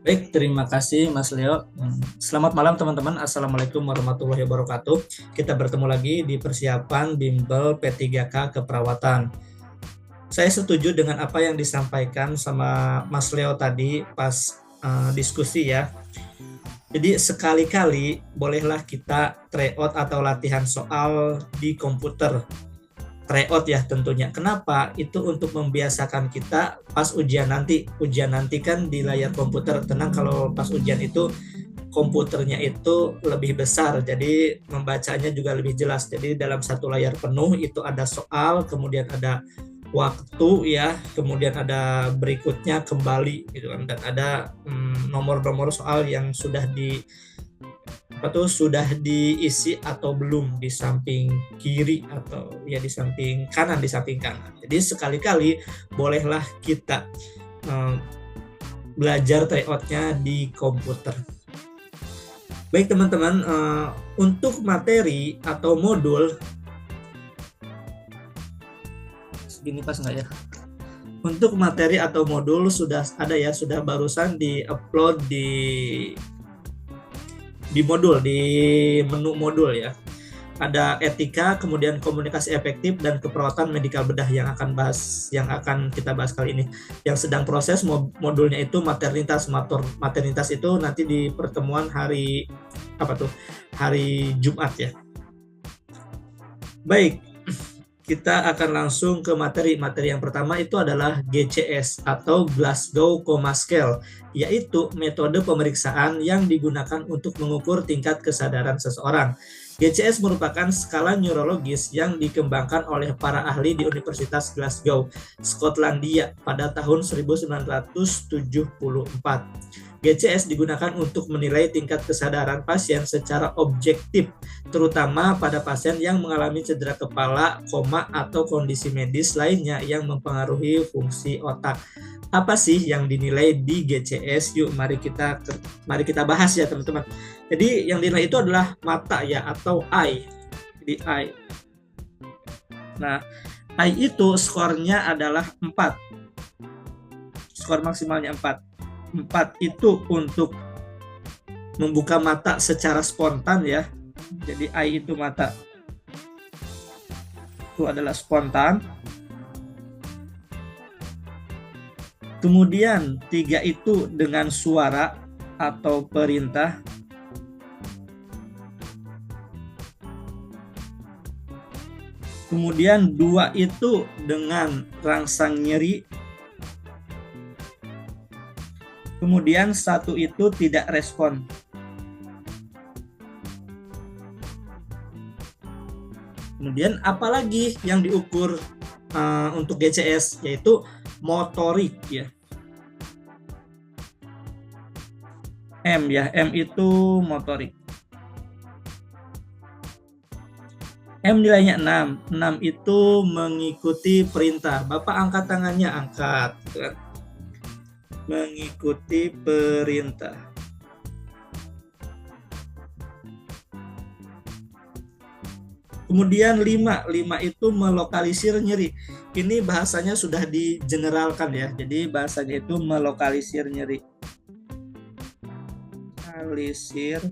Baik, terima kasih Mas Leo. Selamat malam teman-teman. Assalamualaikum warahmatullahi wabarakatuh. Kita bertemu lagi di persiapan bimbel P3K keperawatan. Saya setuju dengan apa yang disampaikan sama Mas Leo tadi pas diskusi ya. Jadi sekali-kali bolehlah kita tryout atau latihan soal di komputer. Tryout ya tentunya. Kenapa? Itu untuk membiasakan kita pas ujian nanti. Ujian nanti kan di layar komputer. Tenang kalau pas ujian itu komputernya itu lebih besar, jadi membacanya juga lebih jelas. Jadi dalam satu layar penuh itu ada soal, kemudian ada waktu ya, kemudian ada berikutnya kembali gitu kan, dan ada nomor-nomor soal yang sudah diisi atau belum di samping kiri atau ya di samping kanan, Jadi sekali-kali bolehlah kita belajar tryoutnya di komputer. Baik teman-teman, untuk materi atau modul segini pas nggak ya? Untuk materi atau modul sudah ada ya, sudah barusan di-upload di modul, di menu modul ya. Ada etika, kemudian komunikasi efektif dan keperawatan medikal bedah yang akan kita bahas kali ini. Yang sedang proses modulnya itu maternitas. Maternitas itu nanti di pertemuan hari hari Jumat ya. Baik, kita akan langsung ke materi. Materi yang pertama itu adalah GCS atau Glasgow Coma Scale, yaitu metode pemeriksaan yang digunakan untuk mengukur tingkat kesadaran seseorang. GCS merupakan skala neurologis yang dikembangkan oleh para ahli di Universitas Glasgow, Skotlandia pada tahun 1974. GCS digunakan untuk menilai tingkat kesadaran pasien secara objektif, terutama pada pasien yang mengalami cedera kepala, koma, atau kondisi medis lainnya yang mempengaruhi fungsi otak. Apa sih yang dinilai di GCS? Yuk, mari kita bahas ya teman-teman. Jadi yang dinilai itu adalah mata ya, atau eye. Jadi eye. Nah, eye itu skornya adalah 4. Skor maksimalnya 4. 4 itu untuk membuka mata secara spontan ya. Jadi eye itu mata. Itu adalah spontan. Kemudian 3 itu dengan suara atau perintah. Kemudian 2 itu dengan rangsang nyeri. Kemudian 1 itu tidak respon. Kemudian apalagi yang diukur untuk GCS, yaitu motorik ya. M ya, M itu motorik. M nilainya 6. 6 itu mengikuti perintah. Bapak angkat tangannya, angkat. Mengikuti perintah. Kemudian 5 itu melokalisir nyeri. Ini bahasanya sudah digeneralkan ya. Jadi bahasanya itu melokalisir nyeri. Lokalisir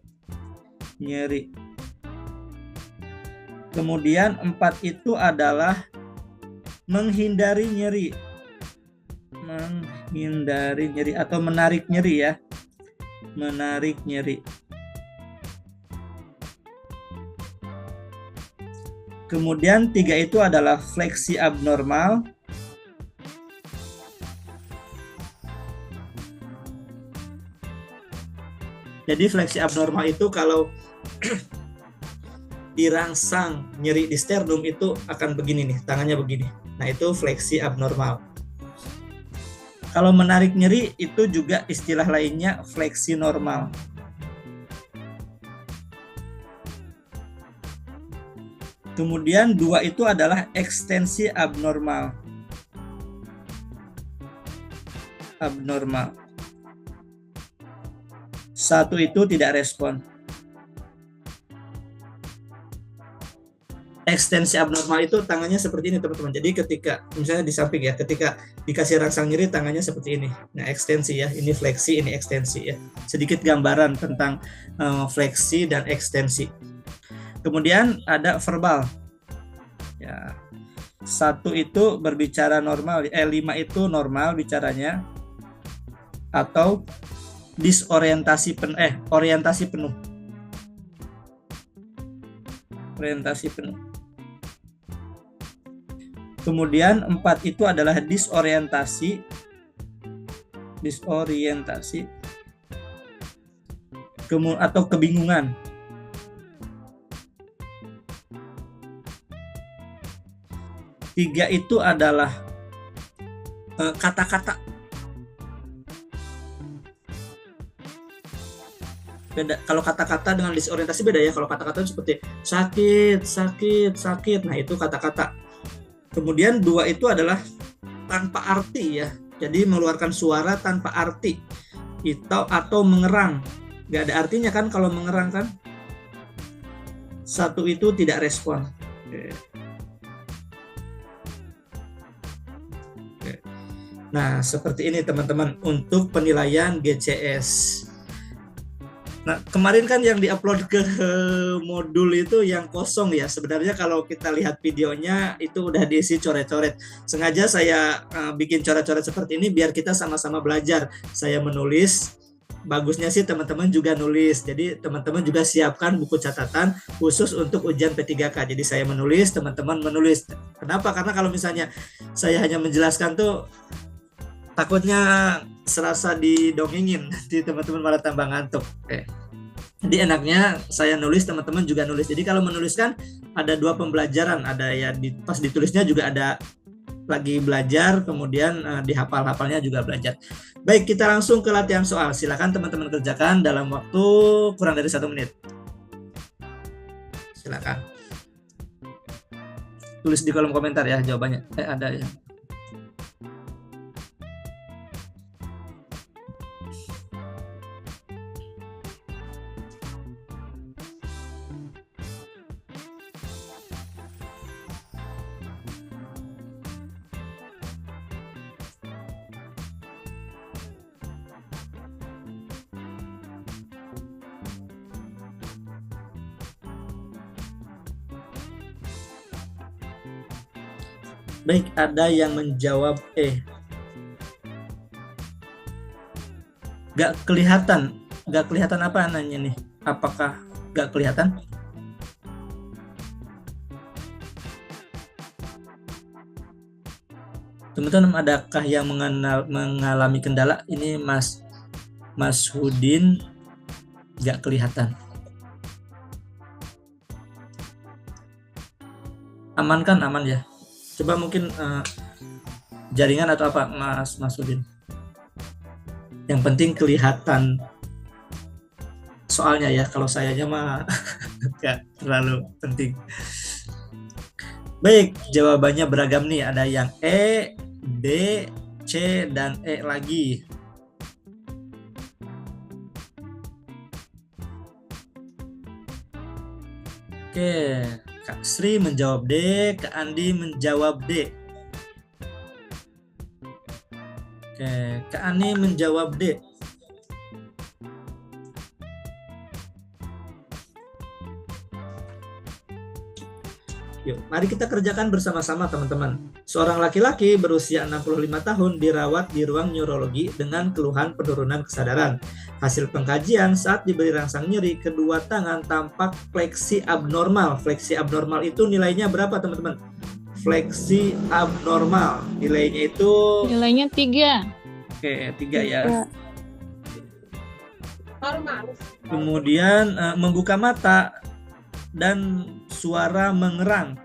nyeri. Kemudian 4 itu adalah menghindari nyeri. Menghindari nyeri atau menarik nyeri ya. Menarik nyeri. Kemudian 3 itu adalah fleksi abnormal. Jadi fleksi abnormal itu kalau dirangsang nyeri di sternum itu akan begini nih, tangannya begini. Nah, itu fleksi abnormal. Kalau menarik nyeri itu juga istilah lainnya fleksi normal. Kemudian 2 itu adalah ekstensi abnormal. Abnormal. 1 itu tidak respon. Ekstensi abnormal itu tangannya seperti ini teman-teman. Jadi ketika misalnya di samping ya, ketika dikasih rangsang nyeri tangannya seperti ini. Nah ekstensi ya, ini fleksi, ini ekstensi ya. Sedikit gambaran tentang fleksi dan ekstensi. Kemudian ada verbal. Ya, 1 itu berbicara normal, 5 itu normal bicaranya, atau disorientasi orientasi penuh. Orientasi penuh. Kemudian 4 itu adalah disorientasi atau kebingungan. 3 itu adalah kata-kata. Beda. Kalau kata-kata dengan disorientasi beda ya. Kalau kata-kata seperti sakit, sakit, sakit. Nah, itu kata-kata. Kemudian 2 itu adalah tanpa arti ya. Jadi mengeluarkan suara tanpa arti. Atau mengerang. Gak ada artinya kan kalau mengerang kan. 1 itu tidak respon. Nah, seperti ini teman-teman untuk penilaian GCS. Nah, kemarin kan yang diupload ke modul itu yang kosong ya. Sebenarnya kalau kita lihat videonya itu udah diisi coret-coret. Sengaja saya bikin coret-coret seperti ini biar kita sama-sama belajar. Saya menulis, bagusnya sih teman-teman juga nulis. Jadi teman-teman juga siapkan buku catatan khusus untuk ujian P3K. Jadi saya menulis, teman-teman menulis. Kenapa? Karena kalau misalnya saya hanya menjelaskan tuh takutnya serasa didongengin, nanti teman-teman malah tambah ngantuk. Jadi enaknya saya nulis, teman-teman juga nulis. Jadi kalau menuliskan ada 2 pembelajaran, ada ya pas ditulisnya juga ada lagi belajar, kemudian dihafal-hafalnya juga belajar. Baik, kita langsung ke latihan soal. Silakan teman-teman kerjakan dalam waktu kurang dari 1 menit. Silakan. Tulis di kolom komentar ya jawabannya. Ada ya. Baik, ada yang menjawab Gak kelihatan. Gak kelihatan apa nanya nih? Apakah gak kelihatan? Teman-teman, adakah yang mengalami kendala? Ini Mas Hudin gak kelihatan. Aman kan? Aman ya. Coba mungkin jaringan atau apa Mas Hudin. Yang penting kelihatan soalnya ya. Kalau sayanya mah gak terlalu penting. Baik, jawabannya beragam nih. Ada yang E, D, C, dan E lagi. Oke, Kak Sri menjawab D, Kak Andi menjawab D. Oke, Kak Ani menjawab D. Yuk, mari kita kerjakan bersama-sama teman-teman. Seorang laki-laki berusia 65 tahun dirawat di ruang neurologi dengan keluhan penurunan kesadaran. Hasil pengkajian saat diberi rangsang nyeri kedua tangan tampak fleksi abnormal. Fleksi abnormal itu nilainya berapa teman-teman? Fleksi abnormal nilainya itu 3. Oke, 3 ya. Kemudian membuka mata dan suara mengerang.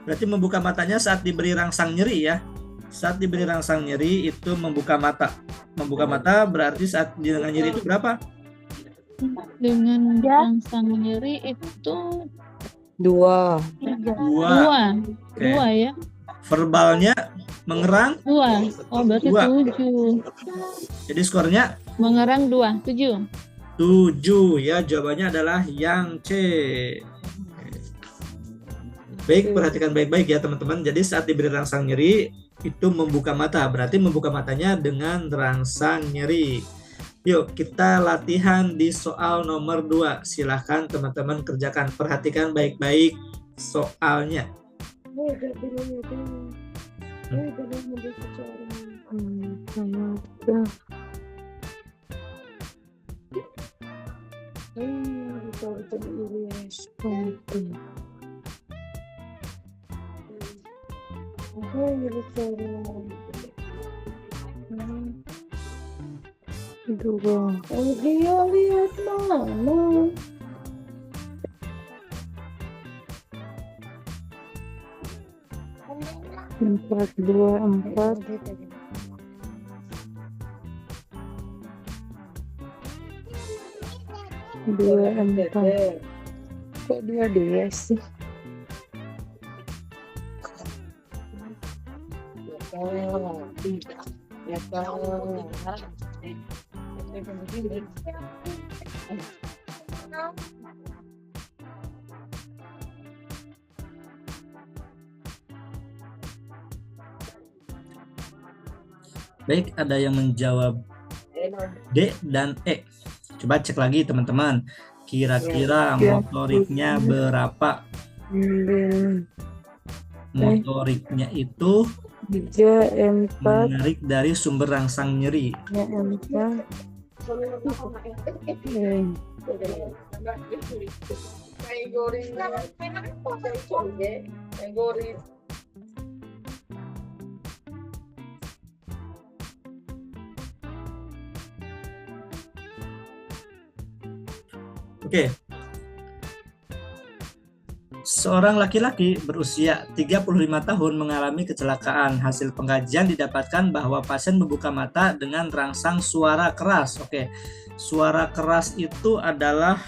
Berarti membuka matanya saat diberi rangsang nyeri ya. Saat diberi rangsang nyeri itu membuka mata. Membuka mata berarti saat dengan nyeri itu berapa? Dengan rangsang nyeri itu 2. 2 ya. Verbalnya mengerang 2. Oh, berarti 7. Jadi skornya Mengerang 2, 7. 7 ya. Jawabannya adalah yang C. Baik, perhatikan baik-baik ya teman-teman. Jadi saat diberi rangsang nyeri itu membuka mata, berarti membuka matanya dengan rangsang nyeri. Yuk kita latihan di soal nomor 2. Silahkan teman-teman kerjakan. Perhatikan baik-baik soalnya. Dia lihat mana? Empat dua empat. Dua empat. Kok dua sih? Baik, ada yang menjawab D dan E. Coba cek lagi teman-teman. Kira-kira motoriknya berapa? Motoriknya itu 3, 4. menarik dari sumber rangsang nyeri. 4. Oke. Seorang laki-laki berusia 35 tahun mengalami kecelakaan. Hasil pengkajian didapatkan bahwa pasien membuka mata dengan rangsang suara keras. Oke. Suara keras itu adalah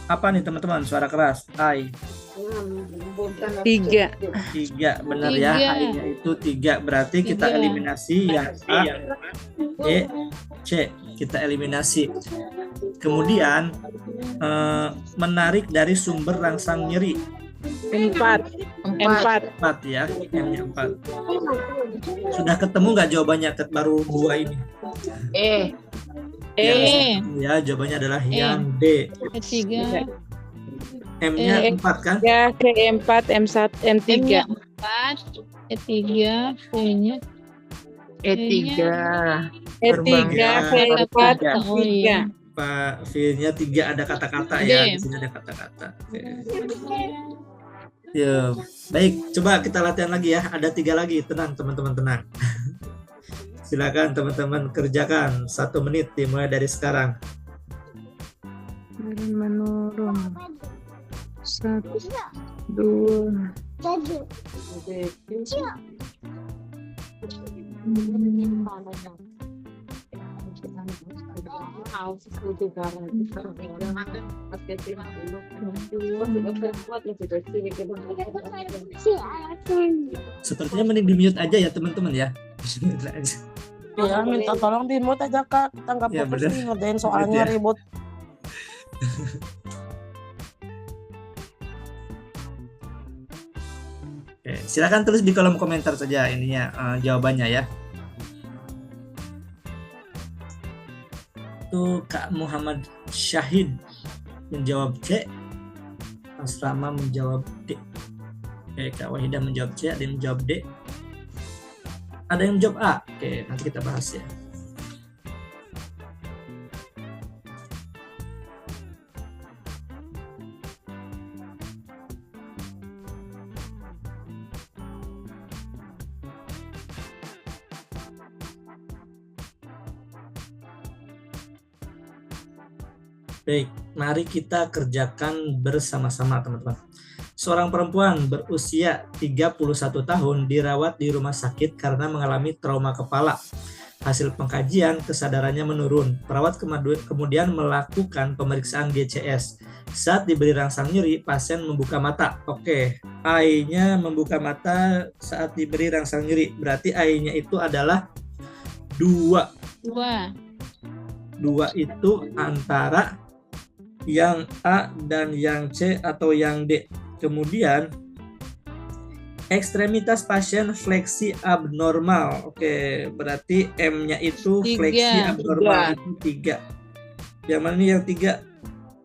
apa nih teman-teman? Suara keras. I. 3. 3, benar ya. I-nya itu 3. Berarti kita eliminasi yang A, E, C. Kita eliminasi. Kemudian menarik dari sumber rangsang nyeri. 4 ya, M-nya 4. Sudah ketemu nggak jawabannya? Baru 2 ini. Ya, jawabannya adalah yang D. E3. M-nya 4 kan? Ya, ke 4, M1, M3. 4, E3, V-nya E3, V4, oh iya. Pak, V-nya 3 ada kata-kata ya. Di sini ada kata-kata. Ya, baik. Coba kita latihan lagi ya. Ada 3 lagi. Tenang teman-teman, tenang. Silakan teman-teman kerjakan. 1 menit dimulai dari sekarang. Menurun. 1, 2. Sepertinya mending di-mute aja ya teman-teman ya. Ya, minta tolong di mute aja Kak. Kita nggak Ya, fokus bener. nih ngerjain soalnya Ya. ribut. Oke, silakan tulis di kolom komentar saja ininya jawabannya ya. Itu Kak Muhammad Syahid menjawab C, Asrama menjawab D. Oke, Kak Wahidah menjawab C, ada yang menjawab D. Ada yang menjawab A. Oke, nanti kita bahas ya. Baik, mari kita kerjakan bersama-sama teman-teman. Seorang perempuan berusia 31 tahun dirawat di rumah sakit karena mengalami trauma kepala. Hasil pengkajian, kesadarannya menurun. Perawat kemudian melakukan pemeriksaan GCS. Saat diberi rangsang nyeri, pasien membuka mata. Oke, I-nya membuka mata saat diberi rangsang nyeri. Berarti I-nya itu adalah 2. 2 itu antara yang A dan yang C atau yang D. Kemudian Ekstremitas pasien fleksi abnormal. Oke, berarti M-nya itu 3. fleksi abnormal itu 3. Yang mana nih yang 3?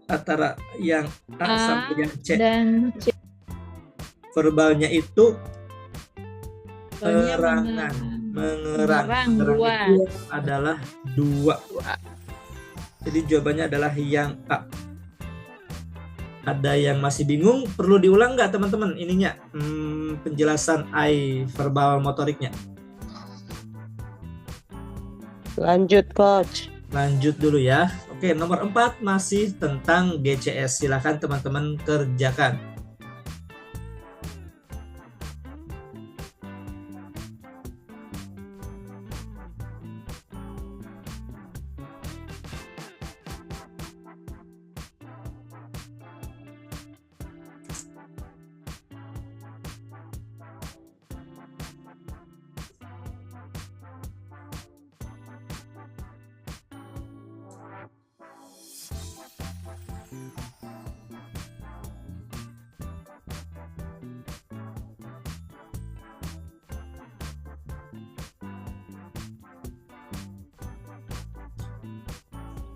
Antara yang A sampai yang C. Dan C. Verbalnya itu Soalnya mengerang dua. itu adalah 2. Jadi jawabannya adalah yang A. Ada yang masih bingung? Perlu diulang nggak teman-teman ininya penjelasan I verbal motoriknya? Lanjut, Coach. Lanjut dulu ya. Oke, nomor 4 masih tentang GCS. Silakan teman-teman kerjakan.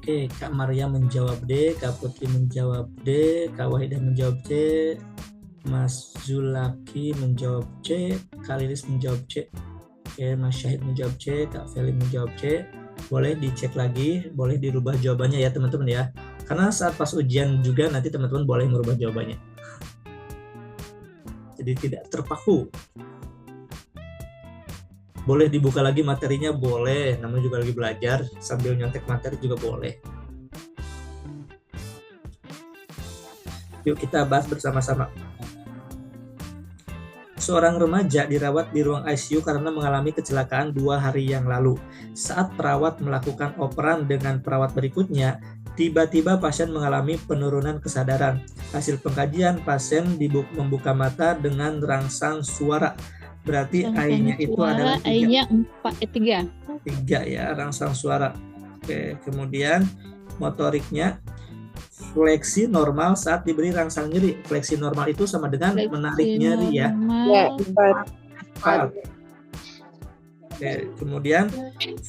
Oke, Kak Maria menjawab D, Kak Putri menjawab D, Kak Wahidah menjawab C, Mas Zulaki menjawab C, Kak Lilis menjawab C. Oke, Mas Syahid menjawab C, Kak Feli menjawab C. Boleh dicek lagi, boleh dirubah jawabannya ya teman-teman ya. Karena saat pas ujian juga nanti teman-teman boleh merubah jawabannya. Jadi tidak terpaku. Boleh dibuka lagi materinya, boleh. Namanya juga lagi belajar, sambil nyontek materi juga boleh. Yuk kita bahas bersama-sama. Seorang remaja dirawat di ruang ICU karena mengalami kecelakaan 2 hari yang lalu. Saat perawat melakukan operan dengan perawat berikutnya, tiba-tiba pasien mengalami penurunan kesadaran. Hasil pengkajian, pasien membuka mata dengan rangsang suara. Berarti I-nya itu adalah 3. I-nya 3. 3 ya, rangsang suara. Oke, kemudian motoriknya fleksi normal saat diberi rangsang nyeri. Fleksi normal itu sama dengan menarik nyeri ya. Ya, 4. Oke, kemudian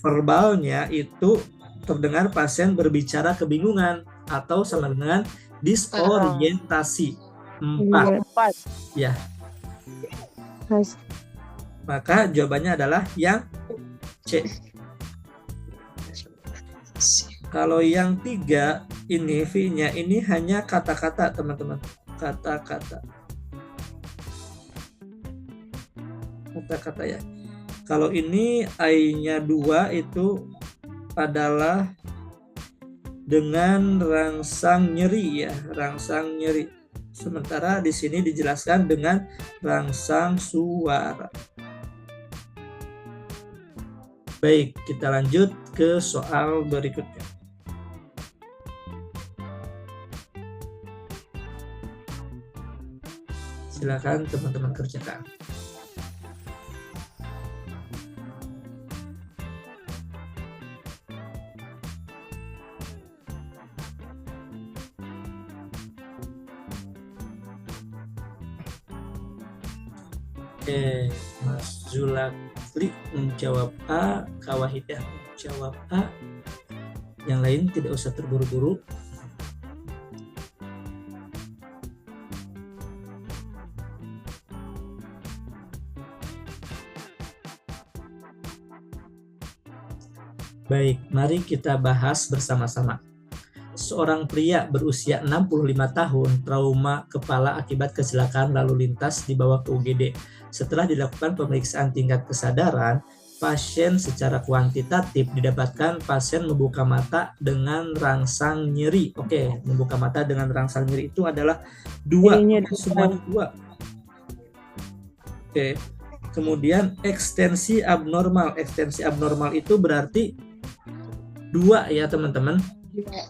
verbalnya itu terdengar pasien berbicara kebingungan atau sama dengan disorientasi. 4. Ya. Maka jawabannya adalah yang C. Kalau yang 3 ini V-nya ini hanya kata-kata teman-teman. Kata-kata ya. Kalau ini I-nya 2 itu adalah dengan rangsang nyeri ya, rangsang nyeri. Sementara di sini dijelaskan dengan rangsang suara. Baik, kita lanjut ke soal berikutnya. Silakan teman-teman kerjakan. Oke, Mas Zulakli menjawab A, Kak Wahidah menjawab A. Yang lain tidak usah terburu-buru. Baik, mari kita bahas bersama-sama. Seorang pria berusia 65 tahun trauma kepala akibat kecelakaan lalu lintas dibawa ke UGD. Setelah dilakukan pemeriksaan tingkat kesadaran, pasien secara kuantitatif didapatkan pasien membuka mata dengan rangsang nyeri. Oke, membuka mata dengan rangsang nyeri itu adalah 2, semuanya 2. Oke, kemudian ekstensi abnormal. Ekstensi abnormal itu berarti 2 ya teman-teman.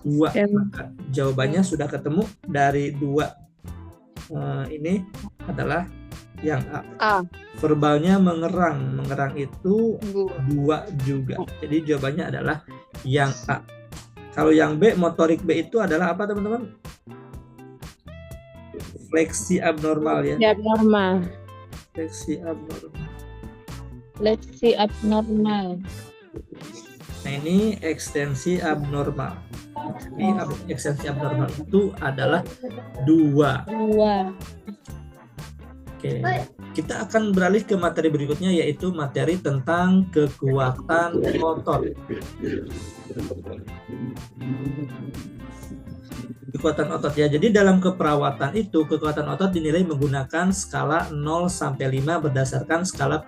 2. Maka jawabannya sudah ketemu dari 2. Ini adalah yang A. Verbalnya mengerang. Mengerang itu 2 juga. Jadi jawabannya adalah yang A. Kalau yang B, motorik B itu adalah apa teman-teman? Fleksi abnormal ya. Abnormal. Leksi abnormal. Leksi abnormal. Nah, ini ekstensi abnormal. Ini ekstensi abnormal itu adalah 2. 2. Oke, kita akan beralih ke materi berikutnya, yaitu materi tentang kekuatan otot. Kekuatan otot ya. Jadi dalam keperawatan itu kekuatan otot dinilai menggunakan skala 0 sampai 5 berdasarkan skala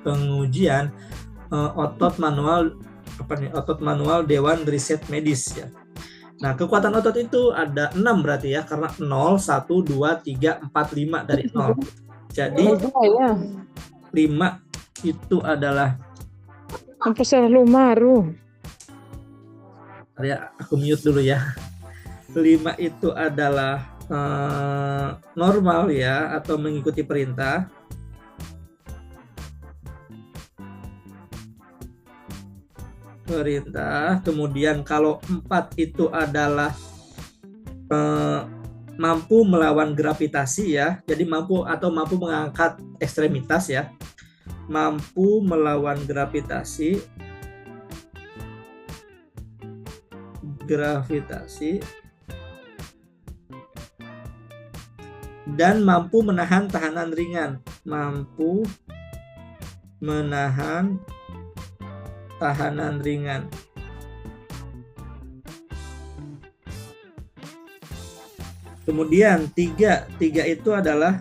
pengujian otot manual Dewan Riset Medis ya. Nah, kekuatan otot itu ada 6 berarti ya, karena 0, 1, 2, 3, 4, 5 dari 0. Jadi 5 itu adalah Apa salah lu maru? ya, aku mute dulu ya. 5 itu adalah normal ya, atau mengikuti perintah. Kemudian kalau 4 itu adalah mampu melawan gravitasi ya, jadi mampu mengangkat ekstremitas ya, mampu melawan gravitasi dan mampu menahan tahanan ringan, Kemudian 3 itu adalah,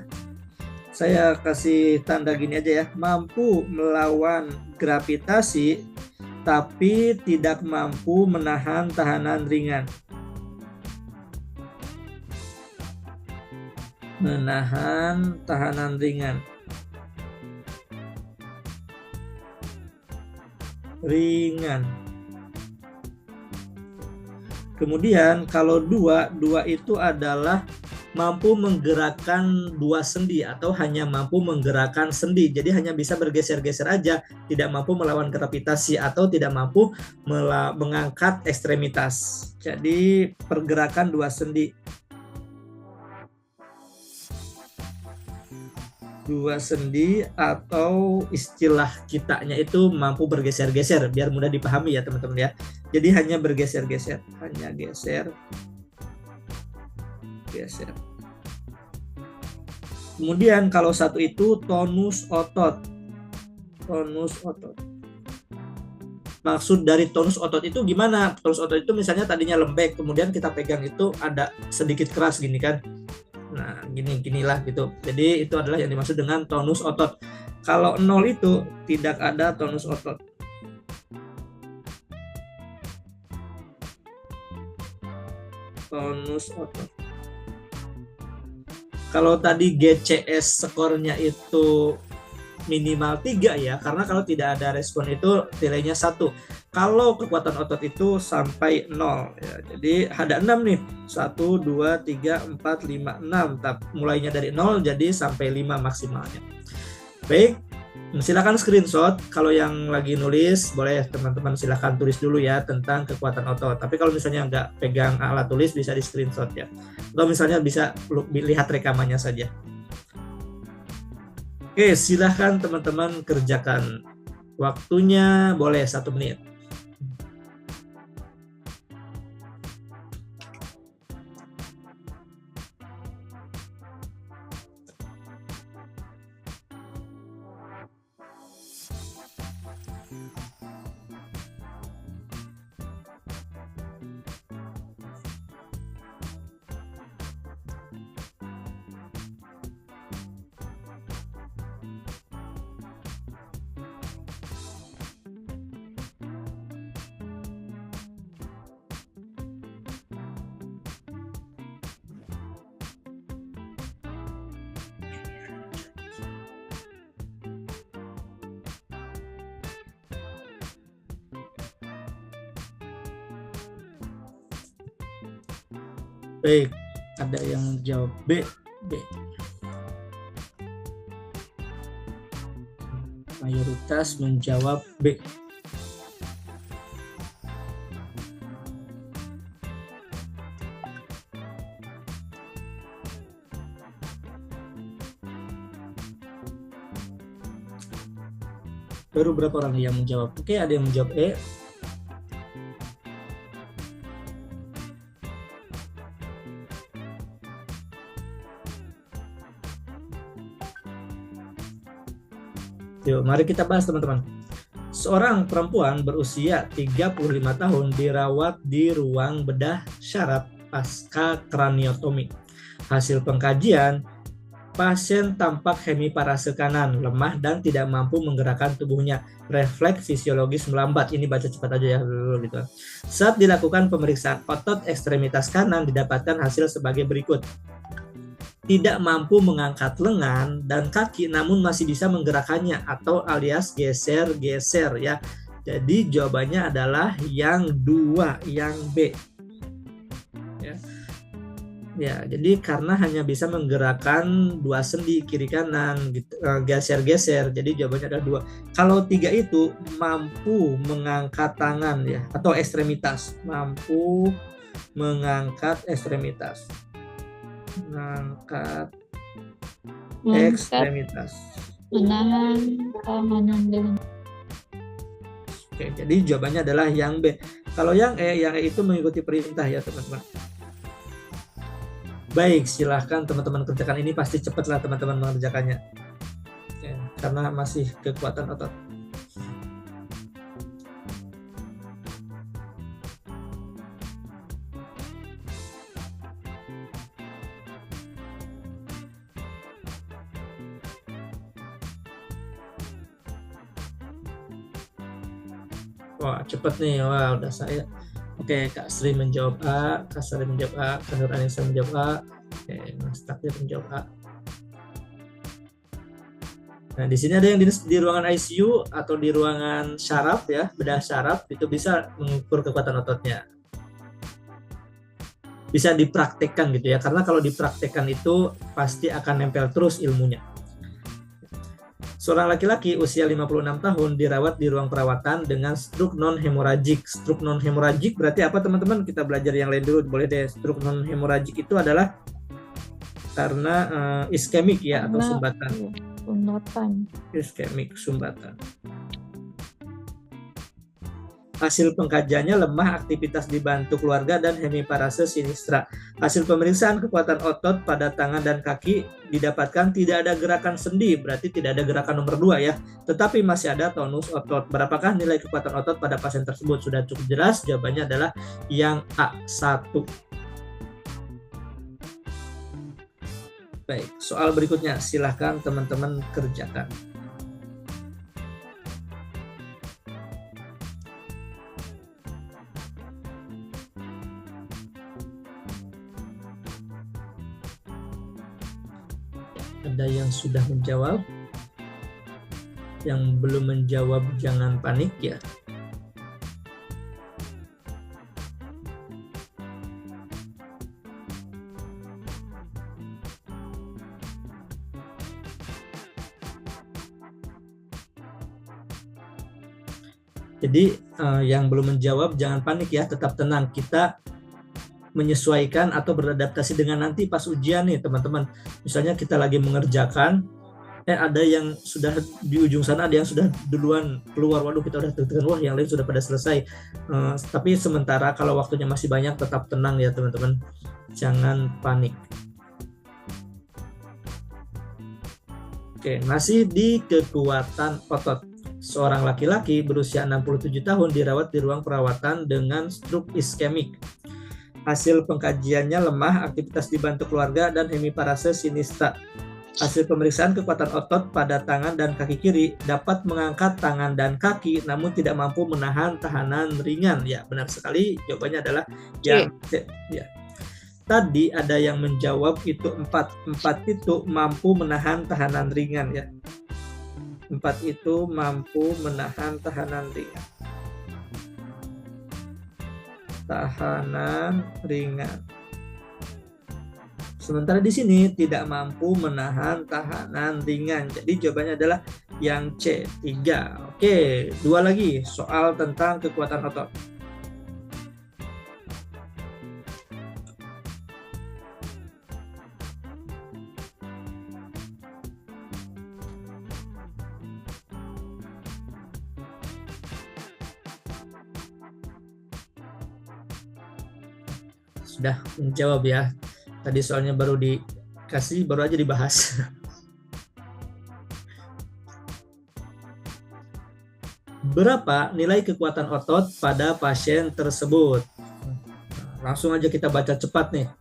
saya kasih tanda gini aja ya, mampu melawan gravitasi tapi tidak mampu menahan tahanan ringan. Kemudian kalau 2 itu adalah mampu menggerakkan 2 sendi atau hanya mampu menggerakkan sendi. Jadi hanya bisa bergeser-geser aja, tidak mampu melawan gravitasi atau tidak mampu mengangkat ekstremitas. Jadi pergerakan 2 sendi. 2 sendi atau istilah kitanya itu mampu bergeser-geser, biar mudah dipahami ya teman-teman ya. Jadi hanya bergeser-geser, geser. Kemudian kalau 1 itu tonus otot. Maksud dari tonus otot itu gimana? Tonus otot itu misalnya tadinya lembek, kemudian kita pegang itu ada sedikit keras gini kan. Nah, ginilah gitu. Jadi itu adalah yang dimaksud dengan tonus otot. Kalau 0 itu tidak ada tonus otot. Kalau tadi GCS skornya itu minimal 3 ya, karena kalau tidak ada respon itu nilainya 1. Kalau kekuatan otot itu sampai 0 ya. Jadi ada 6 nih. 1, 2, 3, 4, 5, 6. Mulainya dari 0 jadi sampai 5 maksimalnya. Baik, silakan screenshot. Kalau yang lagi nulis boleh teman-teman silakan tulis dulu ya tentang kekuatan otot. Tapi kalau misalnya nggak pegang alat tulis bisa di screenshot ya. Atau misalnya bisa lihat rekamannya saja. Oke, silahkan teman-teman kerjakan. Waktunya boleh 1 menit. Baik, ada yang jawab B. Mayoritas menjawab B. Baru berapa orang yang menjawab? Oke, ada yang menjawab E. Yuk, mari kita bahas teman-teman. Seorang perempuan berusia 35 tahun dirawat di ruang bedah syaraf pasca kraniotomi. Hasil pengkajian, pasien tampak hemiparase kanan, lemah dan tidak mampu menggerakkan tubuhnya. Refleks fisiologis melambat. Ini baca cepat aja ya dulu gitu. Saat dilakukan pemeriksaan otot ekstremitas kanan didapatkan hasil sebagai berikut. Tidak mampu mengangkat lengan dan kaki namun masih bisa menggerakkannya atau alias geser-geser ya. Jadi jawabannya adalah yang 2, yang B. Ya, jadi karena hanya bisa menggerakkan 2 sendi kiri kanan gitu, geser-geser. Jadi jawabannya adalah 2. Kalau 3 itu mampu mengangkat tangan ya atau ekstremitas, mampu mengangkat ekstremitas. Mengangkat ekstremitas. Menahan tahanan dengan. Oke, jadi jawabannya adalah yang B. Kalau yang E itu mengikuti perintah ya teman-teman. Baik, silahkan teman-teman kerjakan. Ini pasti cepat lah teman-teman mengerjakannya. Oke, karena masih kekuatan otot. Wah, cepet nih. Wah, udah saya. Oke, Kak Sri menjawab A, Kak Sri menjawab A, Kak Nur Anissa menjawab A. Oke, Mas Takdir menjawab A. Nah, di sini ada yang di ruangan ICU atau di ruangan syaraf ya, bedah syaraf, itu bisa mengukur kekuatan ototnya. Bisa dipraktekkan gitu ya, karena kalau dipraktekkan itu pasti akan nempel terus ilmunya. Seorang laki-laki usia 56 tahun dirawat di ruang perawatan dengan stroke non-hemoragik. Stroke non-hemoragik berarti apa teman-teman? Kita belajar yang lain dulu, boleh deh. Stroke non-hemoragik itu adalah karena iskemik ya, atau sumbatan. Iskemik, sumbatan. Hasil pengkajiannya lemah aktivitas dibantu keluarga dan hemiparase sinistra. Hasil pemeriksaan kekuatan otot pada tangan dan kaki didapatkan tidak ada gerakan sendi, berarti tidak ada gerakan nomor 2 ya, tetapi masih ada tonus otot. Berapakah nilai kekuatan otot pada pasien tersebut? Sudah cukup jelas, jawabannya adalah yang A1. Baik, soal berikutnya silahkan teman-teman kerjakan. Ada yang sudah menjawab, yang belum menjawab jangan panik ya. Jadi yang belum menjawab jangan panik ya, tetap tenang. Kita menyesuaikan atau beradaptasi dengan nanti pas ujian nih teman-teman. Misalnya kita lagi mengerjakan, ada yang sudah di ujung sana, ada yang sudah duluan keluar, waduh kita udah deg-degan, wah yang lain sudah pada selesai. Tapi sementara kalau waktunya masih banyak, tetap tenang ya teman-teman, jangan panik. Oke, masih di kekuatan otot. Seorang laki-laki berusia 67 tahun dirawat di ruang perawatan dengan stroke iskemik. Hasil pengkajiannya lemah aktivitas dibantu keluarga dan hemiparase sinistra. Hasil pemeriksaan kekuatan otot pada tangan dan kaki kiri dapat mengangkat tangan dan kaki namun tidak mampu menahan tahanan ringan. Ya, benar sekali. Jawabannya adalah yang C. Ya. Tadi ada yang menjawab itu 4. 4 itu mampu menahan tahanan ringan ya. 4 itu mampu menahan tahanan ringan. Tahanan ringan. Sementara di sini tidak mampu menahan tahanan ringan. Jadi jawabannya adalah yang C, 3. Oke, 2 lagi soal tentang kekuatan otot. sudah menjawab ya. Tadi soalnya baru dikasih, baru aja dibahas. Berapa nilai kekuatan otot pada pasien tersebut? Langsung aja kita baca cepat nih.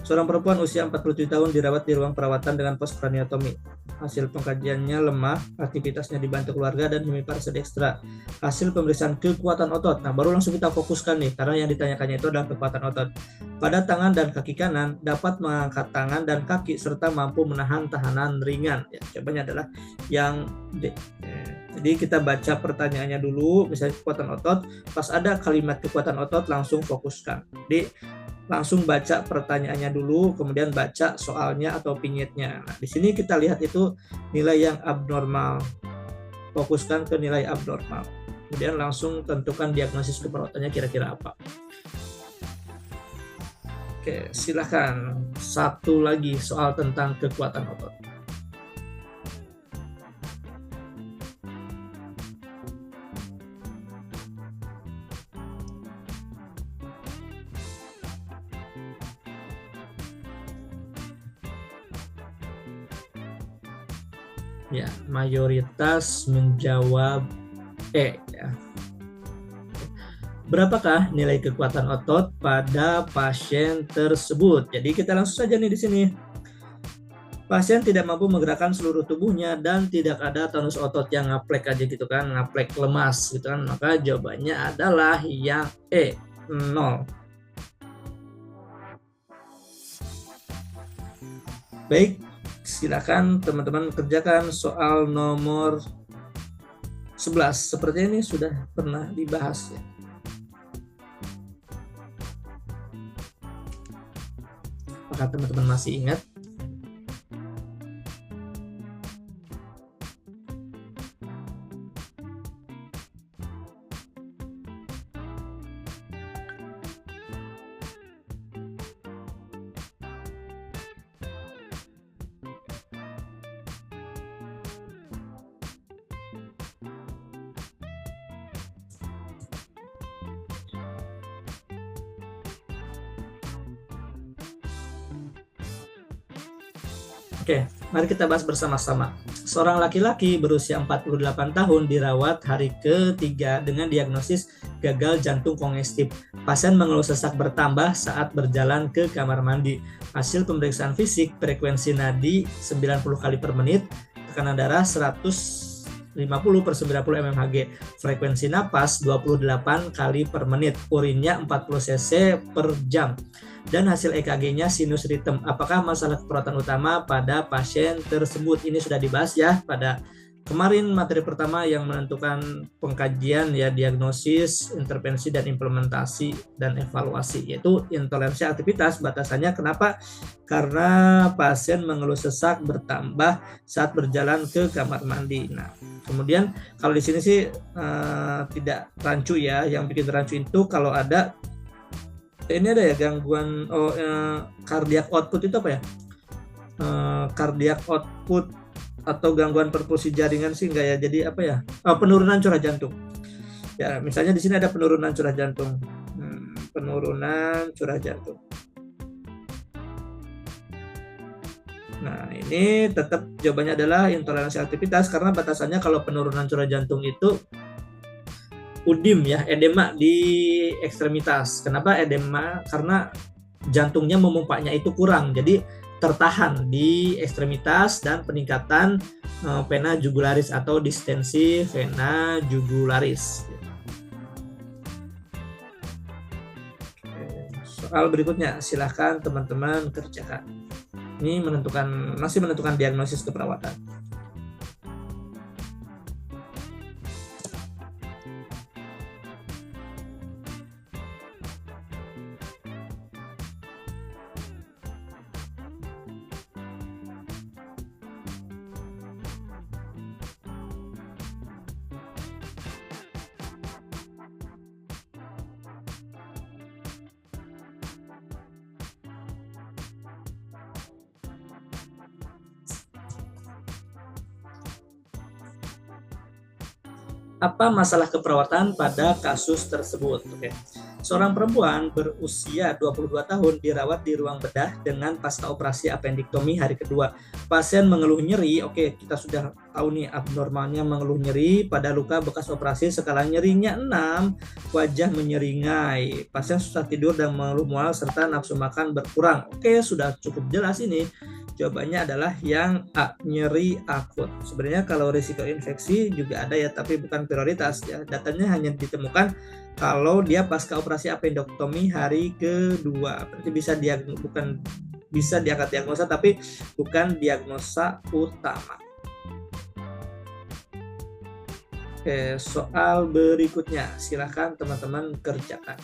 Seorang perempuan usia 47 tahun dirawat di ruang perawatan dengan post-craniotomy. Hasil pengkajiannya lemah, aktivitasnya dibantu keluarga, dan hemiparsedekstra. Hasil pemeriksaan kekuatan otot. Nah, baru langsung kita fokuskan nih, karena yang ditanyakannya itu adalah kekuatan otot. Pada tangan dan kaki kanan, dapat mengangkat tangan dan kaki, serta mampu menahan tahanan ringan. Ya, jawabannya adalah yang D. Jadi kita baca pertanyaannya dulu, misalnya kekuatan otot, pas ada kalimat kekuatan otot langsung fokuskan. Jadi langsung baca pertanyaannya dulu, kemudian baca soalnya atau pinyetnya. Nah, di sini kita lihat itu nilai yang abnormal. Fokuskan ke nilai abnormal. Kemudian langsung tentukan diagnosis keperawatannya kira-kira apa. Oke, silakan. Satu lagi soal tentang kekuatan otot. Ya, mayoritas menjawab E ya. Berapakah nilai kekuatan otot pada pasien tersebut? Jadi kita langsung saja nih di sini. Pasien tidak mampu menggerakkan seluruh tubuhnya dan tidak ada tonus otot yang ngaplek aja gitu kan, ngaplek lemas gitu kan. Maka jawabannya adalah yang E, 0. Baik, silakan teman-teman kerjakan soal nomor 11. Sepertinya ini sudah pernah dibahas ya. Apakah teman-teman masih ingat? Oke, mari kita bahas bersama-sama. Seorang laki-laki berusia 48 tahun dirawat hari ketiga dengan diagnosis gagal jantung kongestif. Pasien mengeluh sesak bertambah saat berjalan ke kamar mandi. Hasil pemeriksaan fisik, frekuensi nadi 90 kali per menit, tekanan darah 150 per 90 mmHg, frekuensi napas 28 kali per menit, urinnya 40 cc per jam. Dan hasil EKG-nya sinus rhythm. Apakah masalah keperawatan utama pada pasien tersebut? Ini sudah dibahas ya pada kemarin materi pertama yang menentukan pengkajian ya, diagnosis, intervensi dan implementasi dan evaluasi, yaitu intoleransi aktivitas. Batasannya kenapa? Karena pasien mengeluh sesak bertambah saat berjalan ke kamar mandi. Nah, kemudian kalau di sini sih tidak rancu ya. Yang bikin rancu itu kalau ada ini ada ya gangguan cardiac output itu apa ya? Cardiac output atau gangguan perfusi jaringan sih enggak ya. Jadi apa ya? Penurunan curah jantung. Ya, misalnya di sini ada penurunan curah jantung. Penurunan curah jantung. Nah, ini tetap jawabannya adalah intoleransi aktivitas karena batasannya kalau penurunan curah jantung itu udim ya, edema di ekstremitas. Kenapa edema? Karena jantungnya memompanya itu kurang, jadi tertahan di ekstremitas dan peningkatan vena jugularis atau distensi vena jugularis. Soal berikutnya silahkan teman-teman kerjakan. Ini masih menentukan diagnosis keperawatan. Apa masalah keperawatan pada kasus tersebut? Oke. Seorang perempuan berusia 22 tahun dirawat di ruang bedah dengan pasca operasi appendektomi hari kedua. Pasien mengeluh nyeri, oke kita sudah tahu nih abnormalnya mengeluh nyeri pada luka bekas operasi, skala nyerinya 6, wajah menyeringai, pasien susah tidur dan mengeluh mual serta nafsu makan berkurang. Oke, sudah cukup jelas ini. Jawabannya adalah yang A, nyeri akut. Sebenarnya kalau risiko infeksi juga ada ya, tapi bukan prioritas ya. Datanya hanya ditemukan kalau dia pasca operasi appendektomi hari kedua. Berarti bisa diangkat diagnosa tapi bukan diagnosa utama. Oke, soal berikutnya silakan teman-teman kerjakan.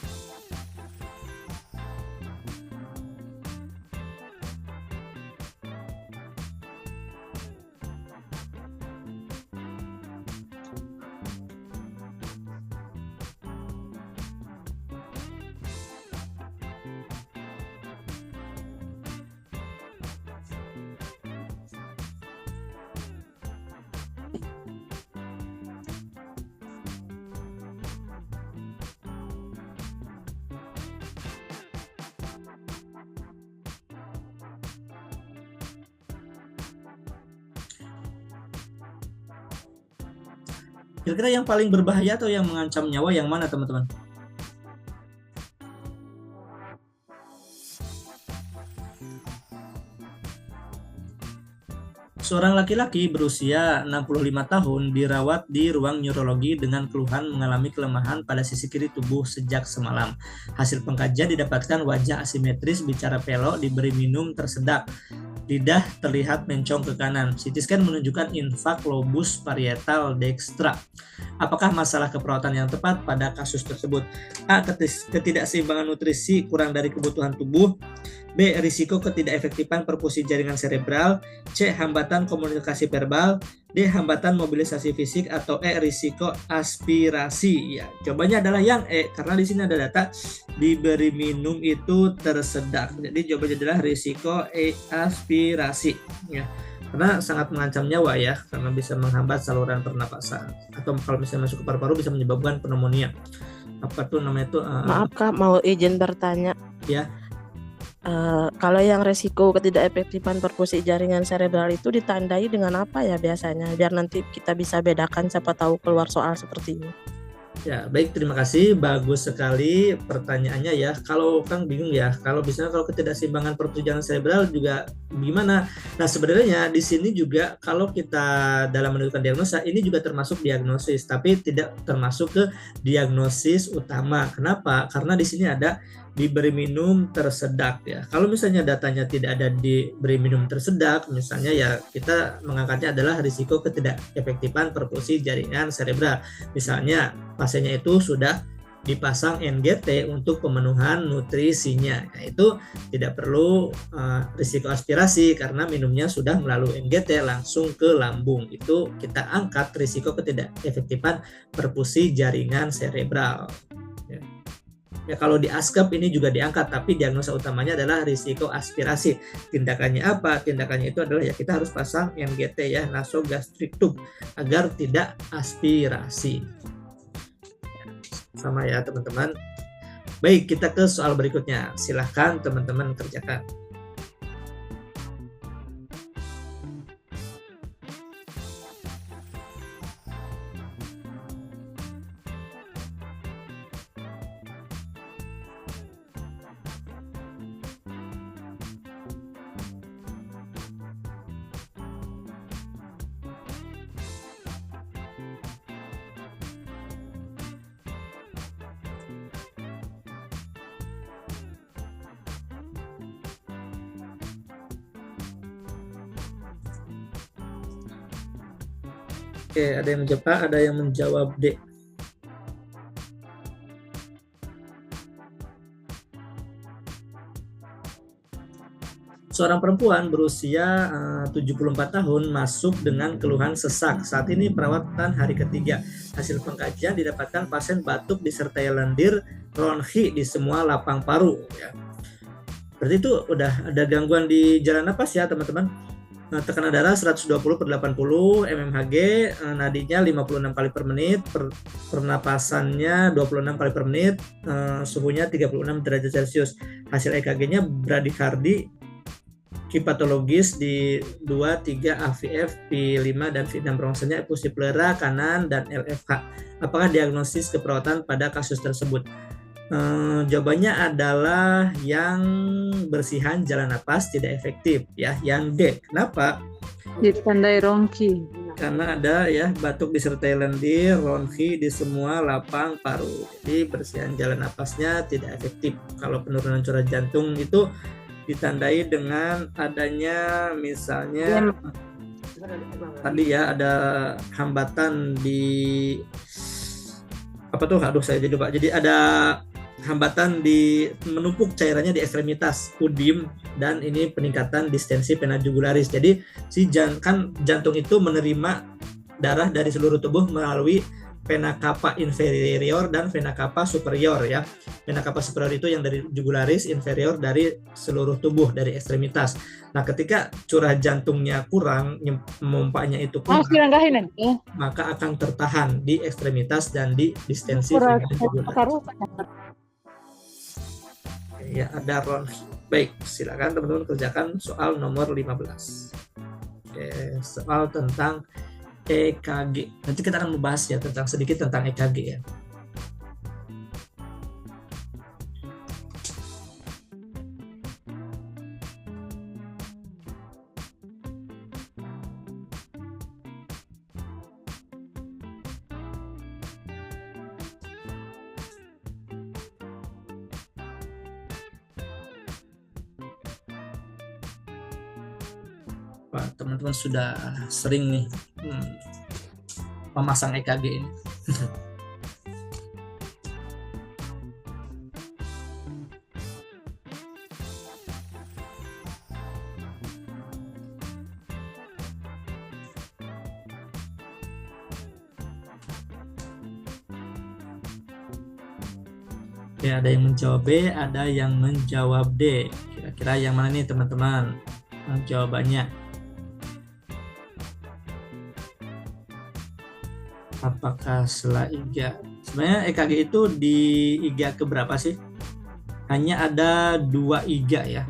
Kira-kira yang paling berbahaya atau yang mengancam nyawa yang mana teman-teman? Seorang laki-laki berusia 65 tahun dirawat di ruang neurologi dengan keluhan mengalami kelemahan pada sisi kiri tubuh sejak semalam. Hasil pengkajian didapatkan wajah asimetris, bicara pelok, diberi minum tersedak. Lidah terlihat mencong ke kanan. CT scan menunjukkan infak lobus parietal dextra. Apakah masalah keperawatan yang tepat pada kasus tersebut? A. Ketidakseimbangan nutrisi kurang dari kebutuhan tubuh. B. Risiko ketidakefektifan perfusi jaringan serebral. C. Hambatan komunikasi verbal. D. Hambatan mobilisasi fisik. Atau E. Risiko aspirasi. Ya, jawabannya adalah yang E, karena di sini ada data diberi minum itu tersedak. Jadi jawabannya adalah risiko E, aspirasi. Ya, karena sangat mengancam nyawa ya, karena bisa menghambat saluran pernapasan, atau kalau misalnya masuk ke paru-paru bisa menyebabkan pneumonia. Apa tuh namanya itu? Maaf Kak, mau izin bertanya. Ya. Kalau yang resiko ketidakefektifan perfusi jaringan serebral itu ditandai dengan apa ya biasanya? Biar nanti kita bisa bedakan, siapa tahu keluar soal seperti ini. Ya, baik, terima kasih. Bagus sekali pertanyaannya ya. Kalau kan bingung ya, kalau ketidakseimbangan perfusi jaringan serebral juga gimana? Nah, sebenarnya di sini juga kalau kita dalam menentukan diagnosa, ini juga termasuk diagnosis, tapi tidak termasuk ke diagnosis utama. Kenapa? Karena di sini ada diberi minum tersedak ya. Kalau misalnya datanya tidak ada diberi minum tersedak, misalnya ya kita mengangkatnya adalah risiko ketidakefektifan perfusi jaringan serebral. Misalnya pasiennya itu sudah dipasang NGT untuk pemenuhan nutrisinya. Nah, itu tidak perlu risiko aspirasi karena minumnya sudah melalui NGT langsung ke lambung. Itu kita angkat risiko ketidakefektifan perfusi jaringan serebral. Ya, kalau di ASCAP ini juga diangkat, tapi diagnosa utamanya adalah risiko aspirasi. Tindakannya apa? Tindakannya itu adalah ya kita harus pasang NGT ya, nasogastric tube, agar tidak aspirasi. Sama ya teman-teman. Baik, kita ke soal berikutnya. Silahkan teman-teman kerjakan. Oke, ada yang menjawab A, ada yang menjawab D. Seorang perempuan berusia 74 tahun masuk dengan keluhan sesak. Saat ini perawatan hari ketiga. Hasil pengkajian didapatkan pasien batuk disertai lendir, bronki di semua lapang paru. Ya. Berarti itu udah ada gangguan di jalan napas ya teman-teman. Tekanan darah 120/80 mmHg, nadinya 56 kali per menit, pernapasannya 26 kali per menit, suhunya 36 derajat Celcius. Hasil EKG-nya bradikardi hipatologis di 2, 3, AVF, P5 dan V6, rongsennya effusi pleura kanan dan LFH. Apakah diagnosis keperawatan pada kasus tersebut? Jawabannya adalah yang bersihan jalan napas tidak efektif ya, yang D. Kenapa? Ditandai rongki. Karena ada ya batuk disertai lendir, ronki di semua lapang paru. Jadi bersihan jalan napasnya tidak efektif. Kalau penurunan curah jantung itu ditandai dengan adanya misalnya tadi ya ada hambatan di apa tuh? Aduh saya jadi lupa. Jadi ada hambatan di menumpuk cairannya di ekstremitas udim dan ini peningkatan distensi vena jugularis. Jadi jantung itu menerima darah dari seluruh tubuh melalui vena cava inferior dan vena cava superior ya. Vena cava superior itu yang dari jugularis, inferior dari seluruh tubuh dari ekstremitas. Nah, ketika curah jantungnya kurang, memompanya itu kurang, maka akan tertahan di ekstremitas dan di distensi vena jugularis. Ya, ada ronki. Baik, silakan teman-teman kerjakan soal nomor 15. Oke, soal tentang EKG. Nanti kita akan membahas ya sedikit tentang EKG ya. Teman-teman sudah sering nih memasang EKG ini. Ya, ada yang menjawab B, ada yang menjawab D. Kira-kira yang mana nih teman-teman jawabannya? Apakah setelah IGA? Sebenarnya EKG itu di IGA keberapa sih? Hanya ada 2 IGA ya.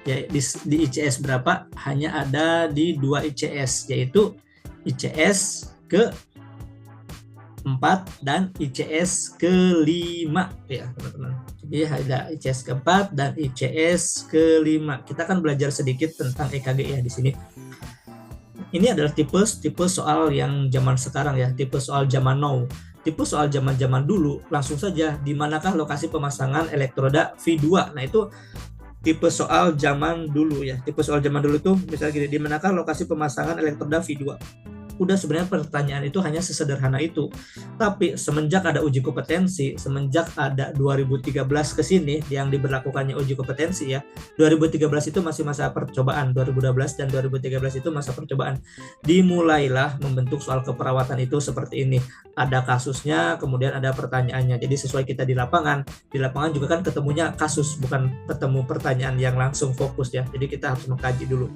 Di ICS berapa? Hanya ada di 2 ICS, yaitu ICS ke-4 dan ICS ke-5 ya teman-teman. Jadi ada ICS ke-4 dan ICS ke-5. Kita akan belajar sedikit tentang EKG ya di sini. Ini adalah tipe soal yang zaman sekarang ya, tipe soal zaman now. Tipe soal zaman dulu langsung saja di manakah lokasi pemasangan elektroda V2. Nah, itu tipe soal zaman dulu ya. Tipe soal zaman dulu itu misalnya gini, di manakah lokasi pemasangan elektroda V2. Udah sebenarnya pertanyaan itu hanya sesederhana itu. Tapi semenjak ada uji kompetensi, semenjak ada 2013 ke sini yang diberlakukannya uji kompetensi ya. 2013 itu masih masa percobaan, 2012 dan 2013 itu masa percobaan. Dimulailah membentuk soal keperawatan itu seperti ini. Ada kasusnya, kemudian ada pertanyaannya. Jadi sesuai kita di lapangan juga kan ketemunya kasus, bukan ketemu pertanyaan yang langsung fokus ya. Jadi kita harus mengkaji dulu.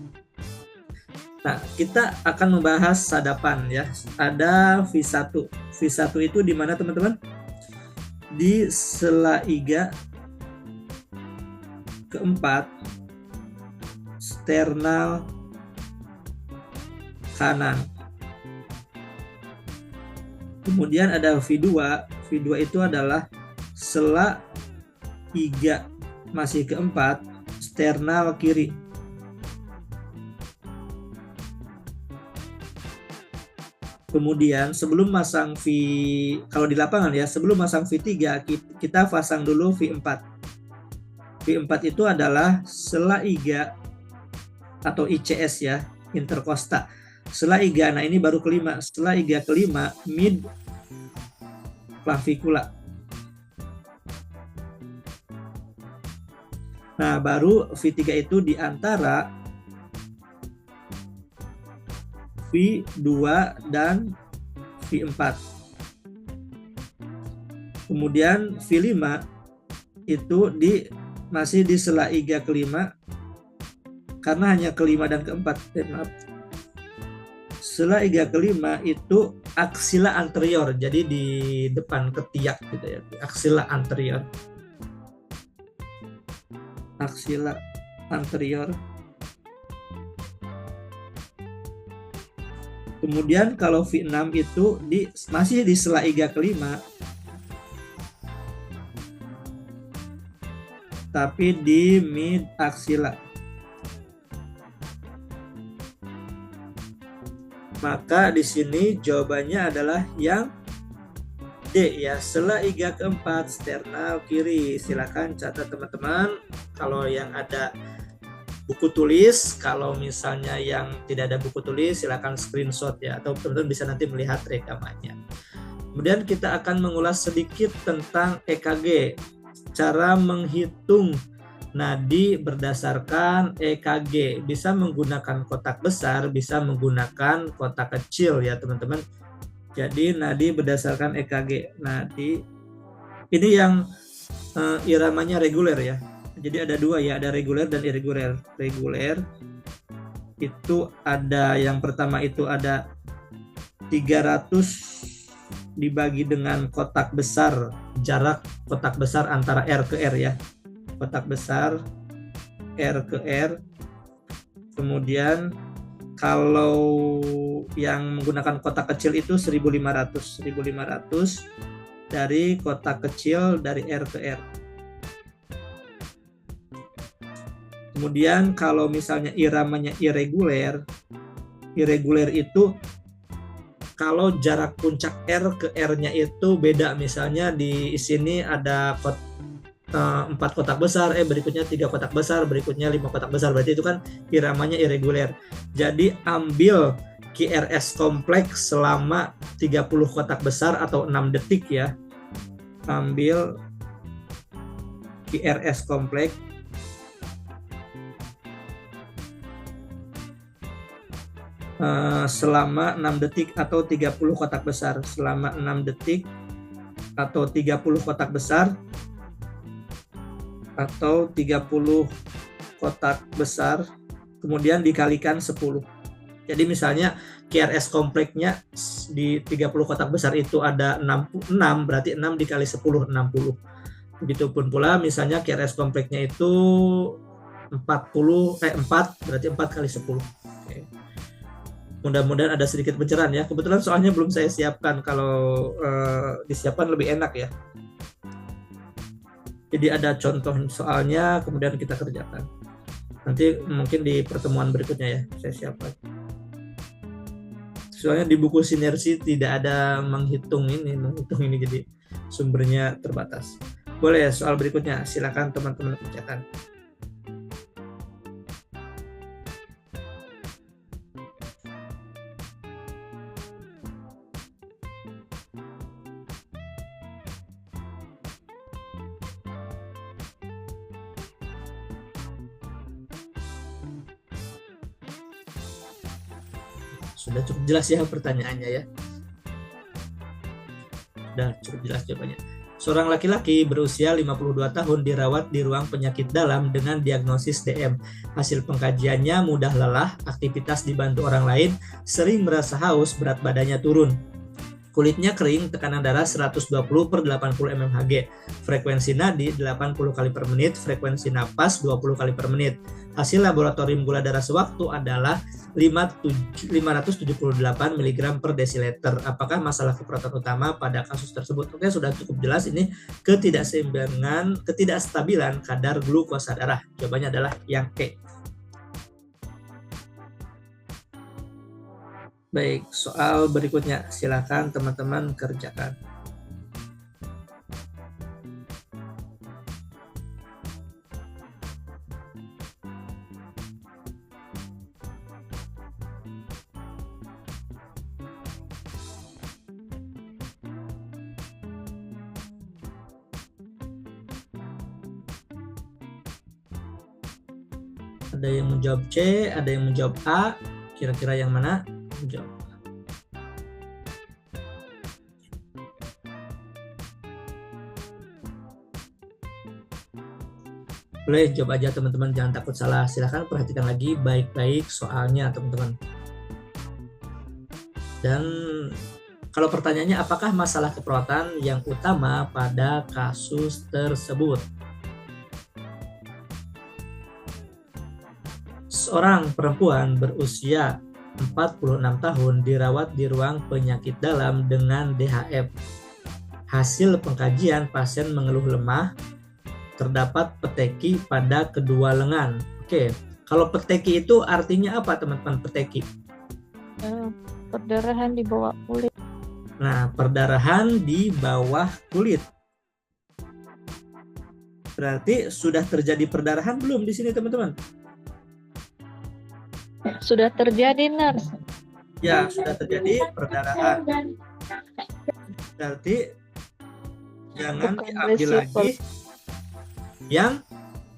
Nah, kita akan membahas sadapan ya. Ada V1. V1 itu di mana teman-teman? Di sela iga keempat sternal kanan. Kemudian ada V2. V2 itu adalah sela iga masih keempat sternal kiri. Kemudian sebelum masang kalau di lapangan ya, sebelum masang V3 kita pasang dulu V4. V4 itu adalah sela iga atau ICS ya, interkosta. Sela iga, nah ini baru kelima. Sela iga kelima mid clavicula. Nah, baru V3 itu di antara V2 dan V4. Kemudian V5 itu masih di sela iga kelima karena hanya kelima dan keempat. Maaf. Sela iga kelima itu aksila anterior, jadi di depan ketiak gitu ya, aksila anterior. Aksila anterior. Kemudian kalau V6 itu masih di sela iga kelima, tapi di mid aksila. Maka di sini jawabannya adalah yang D ya, sela iga keempat sternal kiri. Silakan catat teman-teman. Kalau yang ada buku tulis, kalau misalnya yang tidak ada buku tulis silakan screenshot ya, atau teman-teman bisa nanti melihat rekamannya. Kemudian kita akan mengulas sedikit tentang EKG, cara menghitung nadi berdasarkan EKG. Bisa menggunakan kotak besar, bisa menggunakan kotak kecil ya teman-teman. Jadi nadi berdasarkan EKG. Nadi ini yang iramanya reguler ya. Jadi ada dua ya, ada reguler dan irregular. Reguler itu ada, yang pertama itu ada 300 dibagi dengan kotak besar, jarak kotak besar antara R ke R ya. Kotak besar R ke R. Kemudian kalau yang menggunakan kotak kecil itu 1500 dari kotak kecil dari R ke R. Kemudian kalau misalnya iramanya irregular itu kalau jarak puncak R ke R-nya itu beda. Misalnya di sini ada 4 kotak besar, berikutnya 3 kotak besar, berikutnya 5 kotak besar, berarti itu kan iramanya irregular. Jadi ambil QRS kompleks selama 30 kotak besar atau 6 detik ya. Ambil QRS kompleks selama 6 detik atau 30 kotak besar, selama 6 detik atau 30 kotak besar atau 30 kotak besar, kemudian dikalikan 10. Jadi misalnya QRS kompleksnya di 30 kotak besar itu ada 66, berarti 6 dikali 10, 60. Begitupun pula misalnya QRS kompleksnya itu 4, berarti 4 kali 10. Oke. Mudah-mudahan ada sedikit pencerahan ya. Kebetulan soalnya belum saya siapkan, kalau disiapkan lebih enak ya. Jadi ada contoh soalnya, kemudian kita kerjakan. Nanti mungkin di pertemuan berikutnya ya, saya siapkan. Soalnya di buku sinergi tidak ada menghitung ini, jadi sumbernya terbatas. Boleh ya, soal berikutnya, silakan teman-teman kerjakan. Sudah cukup jelas ya pertanyaannya ya. Sudah cukup jelas jawabannya. Seorang laki-laki berusia 52 tahun dirawat di ruang penyakit dalam dengan diagnosis DM. Hasil pengkajiannya mudah lelah, aktivitas dibantu orang lain, sering merasa haus, berat badannya turun. Kulitnya kering, tekanan darah 120/80 mmHg, frekuensi nadi 80 kali per menit, frekuensi napas 20 kali per menit. Hasil laboratorium gula darah sewaktu adalah 578 mg per desiliter. Apakah masalah keberatan utama pada kasus tersebut? Oke, sudah cukup jelas ini ketidakstabilan kadar glukosa darah. Jawabannya adalah yang E. Baik, soal berikutnya silakan teman-teman kerjakan. Ada yang menjawab C, ada yang menjawab A. Kira-kira yang mana? Menjawab. Boleh jawab aja teman-teman, jangan takut salah. Silahkan perhatikan lagi baik-baik soalnya teman-teman. Dan kalau pertanyaannya, apakah masalah keperawatan yang utama pada kasus tersebut? Seorang perempuan berusia 46 tahun dirawat di ruang penyakit dalam dengan DHF. Hasil pengkajian, pasien mengeluh lemah, terdapat peteki pada kedua lengan. Oke, kalau peteki itu artinya apa teman-teman? Peteki. Perdarahan di bawah kulit. Nah, perdarahan di bawah kulit. Berarti sudah terjadi perdarahan belum di sini teman-teman? Sudah terjadi, nurse. Ya, sudah terjadi perdarahan. Berarti jangan Bukan diambil risiko. lagi yang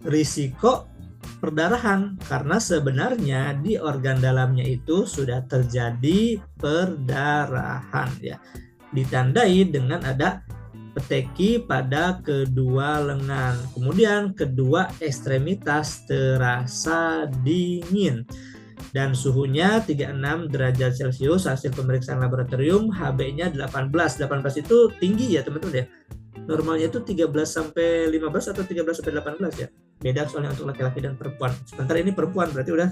risiko perdarahan, karena sebenarnya di organ dalamnya itu sudah terjadi perdarahan ya. Ditandai dengan ada peteki pada kedua lengan. Kemudian kedua ekstremitas terasa dingin dan suhunya 36 derajat Celcius. Hasil pemeriksaan laboratorium HB-nya 18. 18 itu tinggi ya teman-teman ya. Normalnya itu 13 sampai 15 atau 13 sampai 18 ya. Beda soalnya untuk laki-laki dan perempuan. Sementara ini perempuan, berarti udah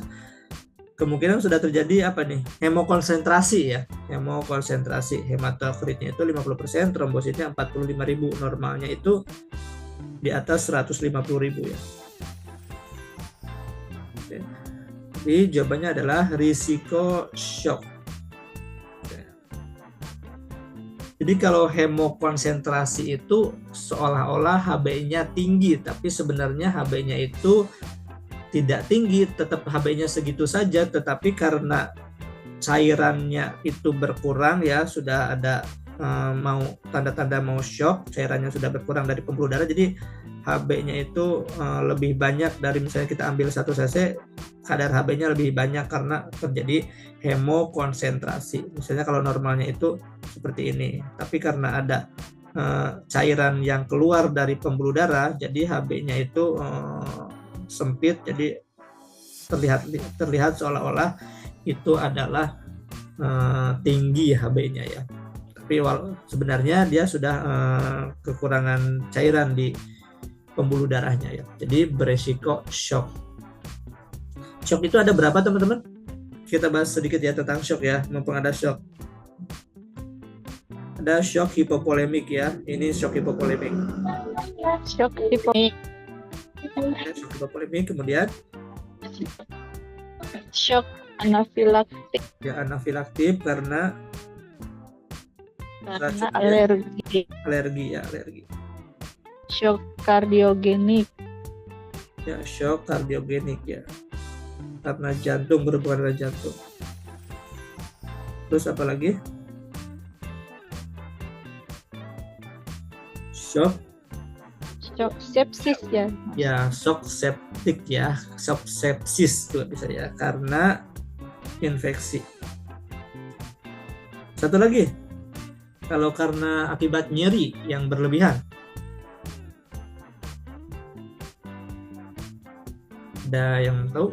kemungkinan sudah terjadi apa nih? Hemokonsentrasi ya. Hemokonsentrasi. Hematokritnya itu 50%, trombositnya 45.000. Normalnya itu di atas 150.000 ya. Oke. Jadi jawabannya adalah risiko shock. Jadi kalau hemokonsentrasi itu seolah-olah HB-nya tinggi, tapi sebenarnya HB-nya itu tidak tinggi, tetap HB-nya segitu saja, tetapi karena cairannya itu berkurang ya, sudah ada mau tanda-tanda mau shock, cairannya sudah berkurang dari pembuluh darah, jadi HB-nya itu lebih banyak dari misalnya kita ambil 1 cc, kadar HB-nya lebih banyak karena terjadi hemokonsentrasi. Misalnya kalau normalnya itu seperti ini, tapi karena ada cairan yang keluar dari pembuluh darah, jadi HB-nya itu sempit, jadi terlihat seolah-olah itu adalah tinggi HB-nya ya. Tapi sebenarnya dia sudah kekurangan cairan di pembuluh darahnya ya. Jadi beresiko shock. Shock itu ada berapa teman-teman? Kita bahas sedikit ya tentang shock ya, mumpung ada shock. Ada shock hipovolemik ya. Ini shock hipovolemik. Shock hipovolemik. Shock hipovolemik, kemudian Shock anafilaktik. ya anafilaktif karena Alergi. ya, alergi. Shock kardiogenik. Ya, shock kardiogenik ya. Karena jantung, berhubungan dengan jantung. Terus apa lagi? Shock Sepsis ya. Ya, shock septik ya, shock sepsis juga bisa ya, karena infeksi. Satu lagi, kalau karena akibat nyeri yang berlebihan. Ada yang tahu?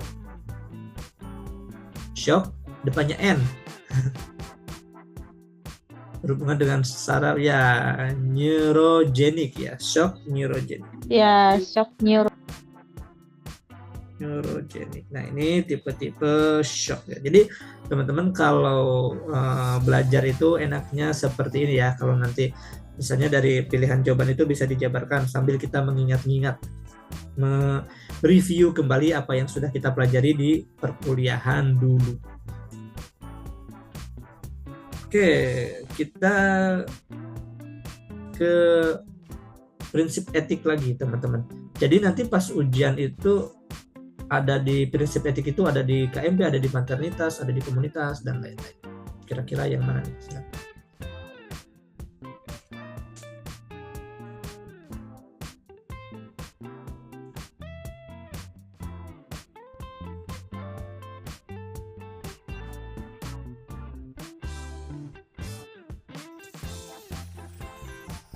Shock depannya N. Berhubungan dengan saraf ya, neurogenik ya, shock neurogenik. Ya, shock Neurogenik. Nah, ini tipe-tipe shock ya. Jadi teman-teman kalau belajar itu enaknya seperti ini ya. Kalau nanti misalnya dari pilihan jawaban itu bisa dijabarkan sambil kita mengingat-ingat, mereview kembali apa yang sudah kita pelajari di perkuliahan dulu. Oke, kita ke prinsip etik lagi teman-teman. Jadi nanti pas ujian itu ada di prinsip etik itu ada di KMP, ada di maternitas, ada di komunitas dan lain-lain. Kira-kira yang mana nih? Silakan.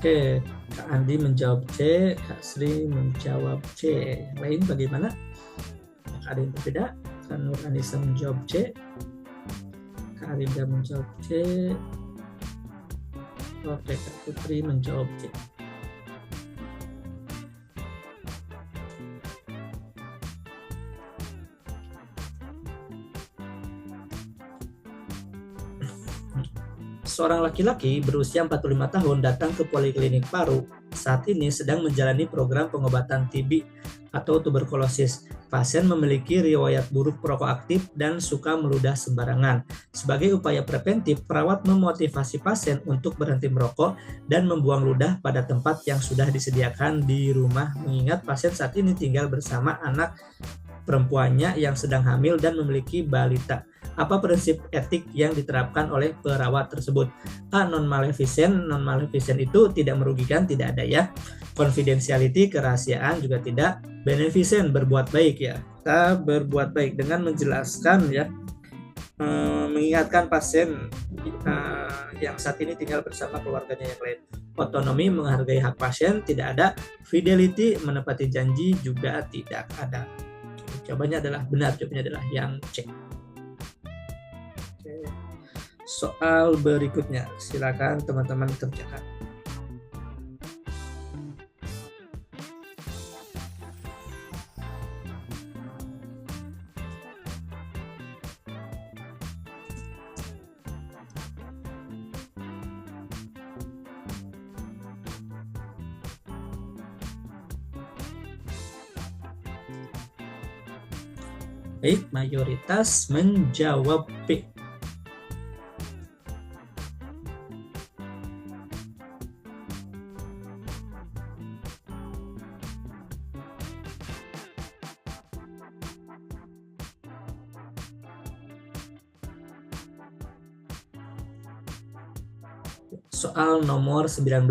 Oke, Kak Andi menjawab C, Kak Sri menjawab C. Yang lain bagaimana? Ada yang berbeda? Kak Nur Anissa menjawab C, Kak Arinda menjawab C. Oke, Kak Putri menjawab C. Seorang laki-laki berusia 45 tahun datang ke Poliklinik Paru. Saat ini sedang menjalani program pengobatan TB atau tuberkulosis. Pasien memiliki riwayat buruk perokok aktif dan suka meludah sembarangan. Sebagai upaya preventif, perawat memotivasi pasien untuk berhenti merokok dan membuang ludah pada tempat yang sudah disediakan di rumah, mengingat pasien saat ini tinggal bersama anak perempuannya yang sedang hamil dan memiliki balita. Apa prinsip etik yang diterapkan oleh perawat tersebut? A. Non-maleficent. Non-maleficent itu tidak merugikan, tidak ada ya. Confidentiality, kerahasiaan juga tidak. Beneficent, berbuat baik ya. Kita berbuat baik dengan menjelaskan ya, mengingatkan pasien yang saat ini tinggal bersama keluarganya yang lain. Otonomi, menghargai hak pasien, tidak ada. Fidelity, menepati janji, juga tidak ada. Jawabannya adalah benar, jawabannya adalah yang C. Soal berikutnya, silakan teman-teman kerjakan. Baik, mayoritas menjawab B. Soal nomor 19.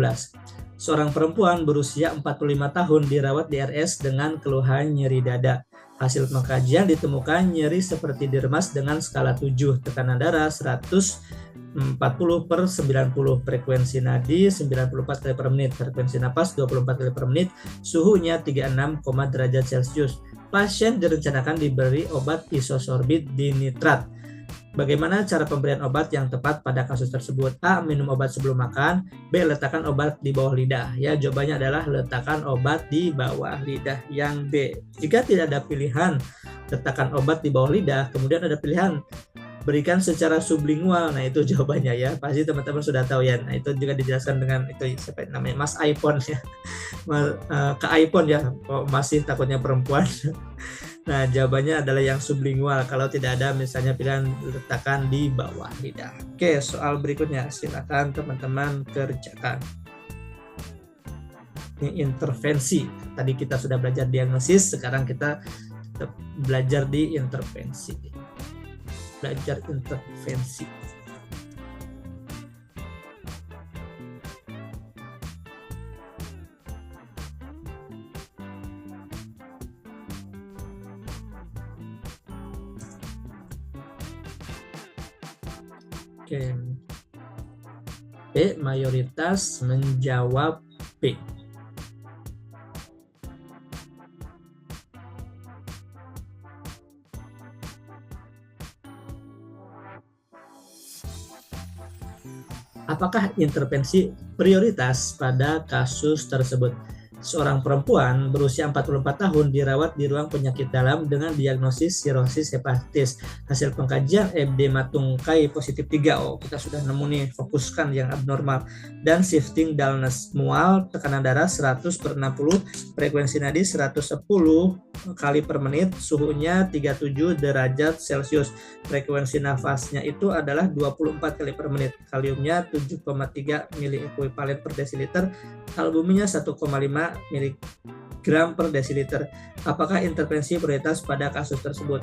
Seorang perempuan berusia 45 tahun dirawat di RS dengan keluhan nyeri dada. Hasil pengkajian ditemukan nyeri seperti diremas dengan skala 7, tekanan darah 140/90, frekuensi nadi 94 kali per menit, frekuensi napas 24 kali per menit, suhunya 36, derajat Celcius. Pasien direncanakan diberi obat isosorbit dinitrat. Bagaimana cara pemberian obat yang tepat pada kasus tersebut? A. Minum obat sebelum makan. B. Letakkan obat di bawah lidah. Ya, jawabannya adalah letakkan obat di bawah lidah yang B. Jika tidak ada pilihan letakkan obat di bawah lidah, kemudian ada pilihan berikan secara sublingual. Nah, itu jawabannya ya. Pasti teman-teman sudah tahu ya. Nah, itu juga dijelaskan dengan itu siapa namanya? Mas iPhone ya. Ke iPhone ya. Oh, masih takutnya perempuan. Nah, jawabannya adalah yang sublingual. Kalau tidak ada misalnya pilihan letakkan di bawah lidah. Oke, soal berikutnya silakan teman-teman kerjakan. Ini intervensi. Tadi kita sudah belajar diagnosis, sekarang kita belajar di intervensi. Belajar intervensi. Oke. B. Mayoritas menjawab B. Apakah intervensi prioritas pada kasus tersebut? Seorang perempuan berusia 44 tahun dirawat di ruang penyakit dalam dengan diagnosis sirosis hepatitis. Hasil pengkajian edema tungkai positif 3. Oh, kita sudah nemu nih, fokuskan yang abnormal. Dan shifting dullness, mual, tekanan darah 100/60, frekuensi nadi 110 kali per menit, suhunya 37 derajat Celcius. Frekuensi nafasnya itu adalah 24 kali per menit. Kaliumnya 7,3 mg per desiliter, albuminnya 1,5 mg per desiliter. Apakah intervensi prioritas pada kasus tersebut?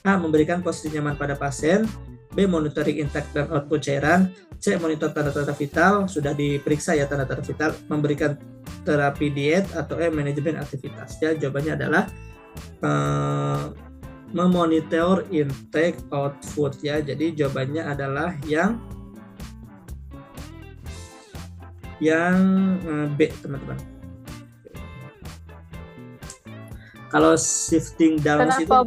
A. Memberikan posisi nyaman pada pasien. B. Monitoring intake dan output cairan. C. Monitor tanda-tanda vital, sudah diperiksa ya tanda-tanda vital. Memberikan terapi diet. Atau E. Manajemen aktivitas. Ya, jawabannya adalah memonitor intake output ya. Jadi jawabannya adalah yang yang B, teman-teman. Kalau shifting dullness itu Kenapa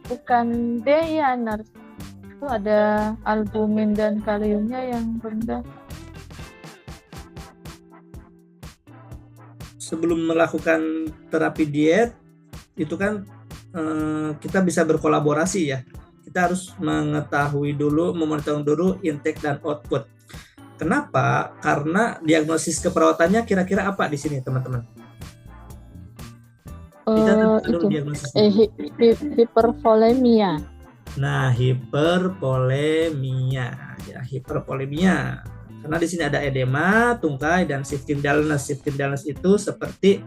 bukan D ya, Nars? Itu ada albumin dan kaliumnya yang rendah. sebelum melakukan terapi diet itu kan kita bisa berkolaborasi ya. Kita harus mengetahui dulu, memonitor dulu intake dan output. Kenapa? Karena diagnosis keperawatannya kira-kira apa di sini, teman-teman? Kita tentukan dulu Itu diagnosisnya. hipervolemia. Nah, hipervolemia ya, hipervolemia. Karena di sini ada edema, tungkai, dan shifting dullness. Shifting dullness itu seperti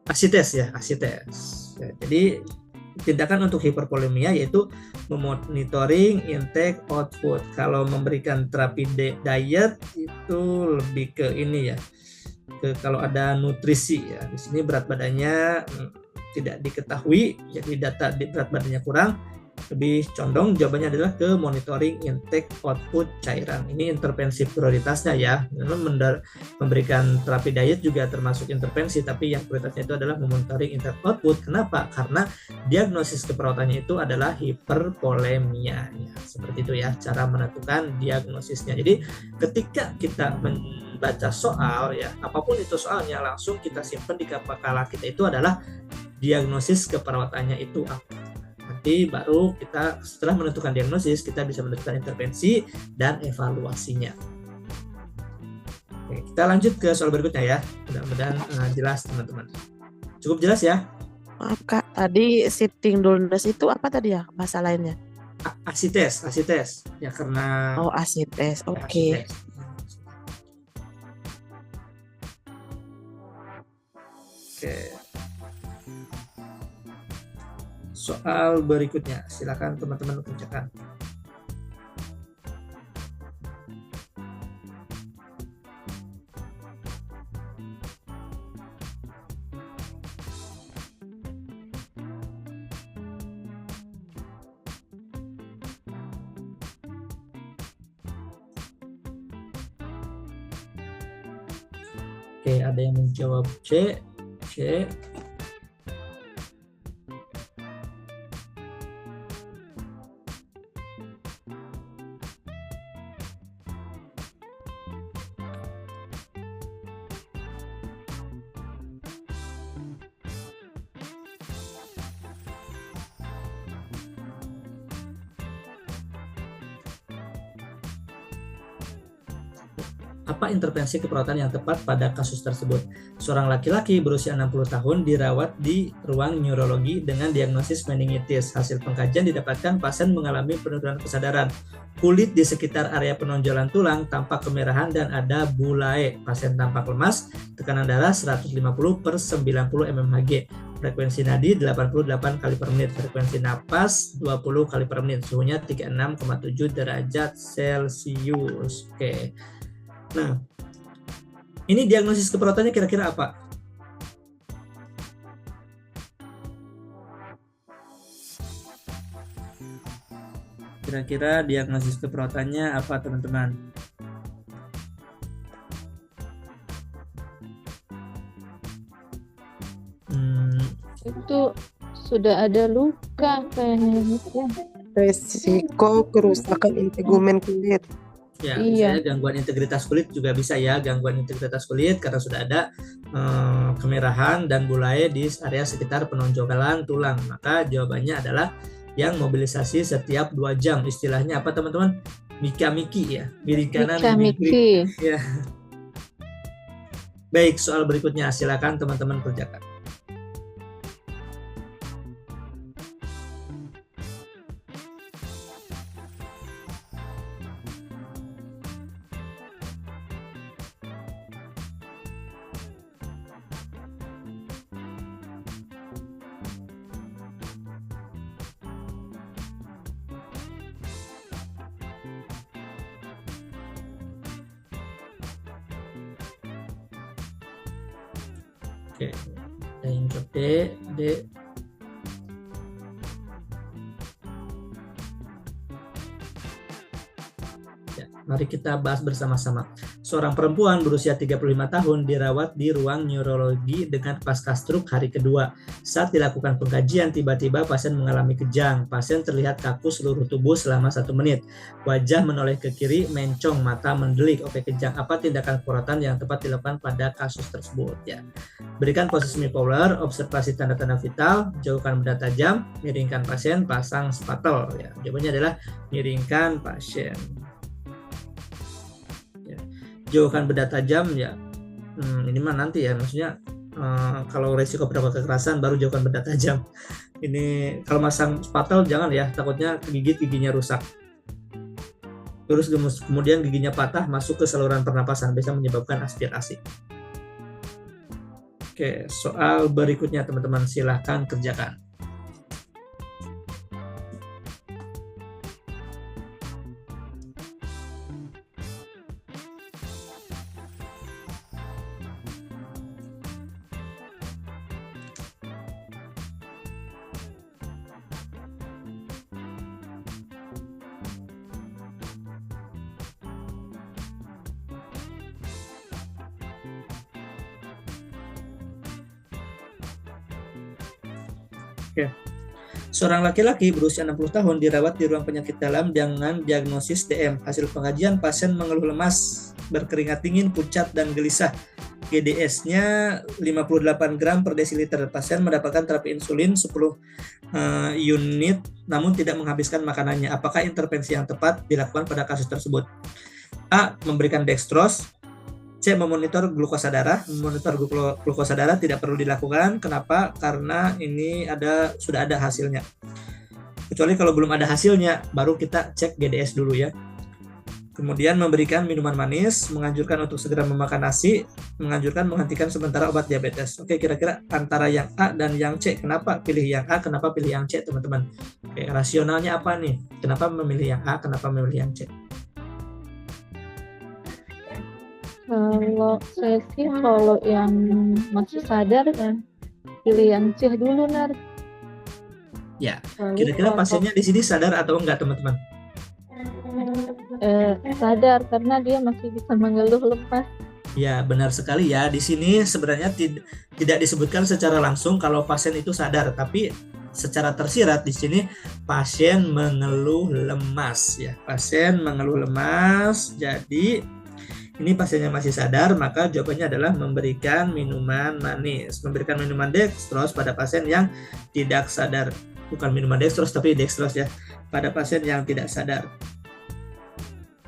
asites ya, asites. Ya, jadi tindakan untuk hipervolemia yaitu memonitoring intake output. Kalau memberikan terapi diet itu lebih ke ini ya, ke kalau ada nutrisi ya. Di sini berat badannya tidak diketahui, jadi data di berat badannya kurang, lebih condong jawabannya adalah ke monitoring intake output cairan. Ini intervensi prioritasnya ya. Memang memberikan terapi diet juga termasuk intervensi, tapi yang prioritasnya itu adalah memonitoring intake output. Kenapa? Karena diagnosis keperawatannya itu adalah hipervolemia ya. Seperti itu ya cara menentukan diagnosisnya. Jadi ketika kita membaca soal ya, apapun itu soalnya, langsung kita simpan di kepala kita itu adalah diagnosis keperawatannya itu apa. Nanti baru kita setelah menentukan diagnosis, kita bisa menentukan intervensi dan evaluasinya. Oke, kita lanjut ke soal berikutnya ya. Mudah-mudahan jelas teman-teman. Cukup jelas ya? Maaf Kak, tadi shifting dullness itu apa tadi ya bahasa lainnya? Asites ya, karena Oh, asites. Oke. asites. Oke. Soal berikutnya, silakan teman-teman kerjakan. Oke, ada yang menjawab C. Apa intervensi keperawatan yang tepat pada kasus tersebut? Seorang laki-laki berusia 60 tahun dirawat di ruang neurologi dengan diagnosis meningitis. Hasil pengkajian didapatkan pasien mengalami penurunan kesadaran. Kulit di sekitar area penonjolan tulang tampak kemerahan dan ada bulae. Pasien tampak lemas, tekanan darah 150 per 90 mmHg. Frekuensi nadi 88 kali per menit, frekuensi napas 20 kali per menit, suhunya 36,7 derajat Celcius. Oke. Nah, ini diagnosis keperawatannya kira-kira apa? Kira-kira diagnosis keperawatannya apa, teman-teman? Itu sudah ada luka kayaknya. Resiko kerusakan integumen kulit. Ya, Iya. misalnya gangguan integritas kulit juga bisa ya, gangguan integritas kulit karena sudah ada kemerahan dan bulae di area sekitar penonjolan tulang. Maka jawabannya adalah yang mobilisasi setiap 2 jam. Istilahnya apa, teman-teman? Miki ya, miring kanan, miring kiri. Miki. Ya. Baik, soal berikutnya silakan teman-teman kerjakan. Oke, ada yang jawab D. Ya, Mari kita bahas bersama-sama. Seorang perempuan berusia 35 tahun dirawat di ruang neurologi dengan pasca stroke hari kedua. Saat dilakukan pengkajian, tiba-tiba pasien mengalami kejang. Pasien terlihat kaku seluruh tubuh selama 1 menit. Wajah menoleh ke kiri, mencong, mata mendelik. Oke, kejang. Apa tindakan perawatan yang tepat dilakukan pada kasus tersebut? Ya. Berikan posisi power, observasi tanda-tanda vital, jauhkan benda tajam, miringkan pasien, pasang spatel. Ya, jawabannya adalah miringkan pasien. Jauhkan benda tajam ya, ini mah nanti ya, maksudnya kalau resiko berapa kekerasan baru jauhkan benda tajam. Ini kalau masang spatel jangan ya, takutnya kegigit, giginya rusak. Terus kemudian giginya patah masuk ke saluran pernapasan, bisa menyebabkan aspirasi. Oke, soal berikutnya teman-teman silahkan kerjakan. Oke. Seorang laki-laki berusia 60 tahun dirawat di ruang penyakit dalam dengan diagnosis DM. Hasil pengajian, pasien mengeluh lemas, berkeringat dingin, pucat, dan gelisah. GDS-nya 58 gram per desiliter. Pasien mendapatkan terapi insulin 10 unit namun tidak menghabiskan makanannya. Apakah intervensi yang tepat dilakukan pada kasus tersebut? A. Memberikan dextrose. C. Memonitor glukosa darah. Memonitor glukosa darah tidak perlu dilakukan. Kenapa? Karena ini sudah ada hasilnya. Kecuali kalau belum ada hasilnya, baru kita cek GDS dulu ya. Kemudian memberikan minuman manis, menganjurkan untuk segera memakan nasi, menganjurkan menghentikan sementara obat diabetes. Oke, kira-kira antara yang A dan yang C, kenapa pilih yang A, kenapa pilih yang C, teman-teman? Oke, rasionalnya apa nih? Kenapa memilih yang A, kenapa memilih yang C? Kalau saya sih kalau yang masih sadar ya pilih yang C dulu, Nar. Ya, Lalu kira-kira kalau pasiennya di sini sadar atau enggak, teman-teman? sadar karena dia masih bisa mengeluh lemas. Ya, benar sekali ya. Di sini sebenarnya tidak disebutkan secara langsung kalau pasien itu sadar, tapi secara tersirat di sini pasien mengeluh lemas ya. Pasien mengeluh lemas. Jadi ini pasiennya masih sadar, maka jawabannya adalah memberikan minuman manis. Memberikan minuman dextrose pada pasien yang tidak sadar. Bukan minuman dextrose tapi dextrose ya, pada pasien yang tidak sadar.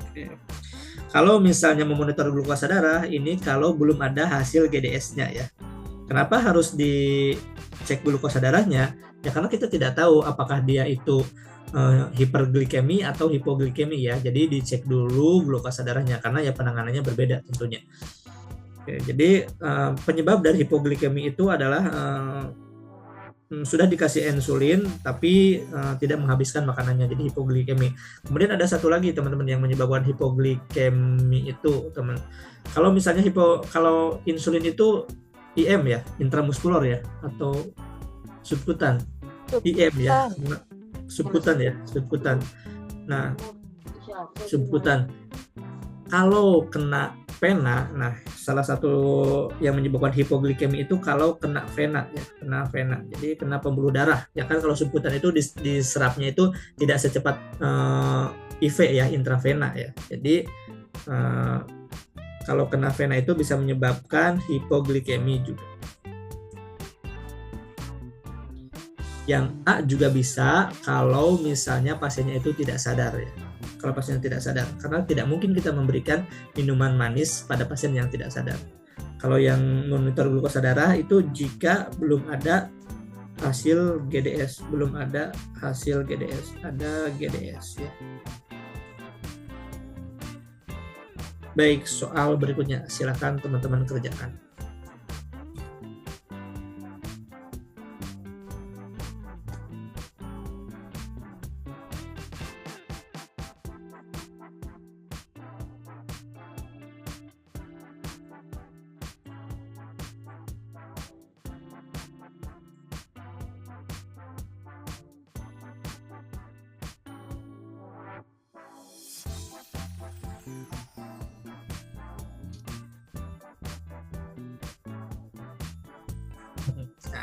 Oke. Kalau misalnya memonitor glukosa darah, ini kalau belum ada hasil GDS-nya ya. Kenapa harus dicek glukosa darahnya? Ya karena kita tidak tahu apakah dia itu hiperglikemi atau hipoglikemi ya. Jadi dicek dulu glukosa darahnya karena ya penanganannya berbeda tentunya. Oke, jadi penyebab dari hipoglikemi itu adalah sudah dikasih insulin tapi tidak menghabiskan makanannya, jadi hipoglikemi. Kemudian ada satu lagi teman-teman yang menyebabkan hipoglikemi itu, teman. Kalau misalnya kalau insulin itu IM ya, intramuskular ya, atau subkutan. IM ya, subkutan ya, subkutan. Nah, subkutan. Kalau kena vena, nah salah satu yang menyebabkan hipoglikemi itu kalau kena vena ya, kena vena. Jadi kena pembuluh darah. Ya kan kalau subkutan itu diserapnya itu tidak secepat IV ya, intravena ya. Jadi kalau kena vena itu bisa menyebabkan hipoglikemi juga. Yang A juga bisa kalau misalnya pasiennya itu tidak sadar ya. Kalau pasien tidak sadar, karena tidak mungkin kita memberikan minuman manis pada pasien yang tidak sadar. Kalau yang monitor glukosa darah itu jika belum ada hasil GDS, belum ada hasil GDS, ada GDS ya. Baik, soal berikutnya silakan teman-teman kerjakan.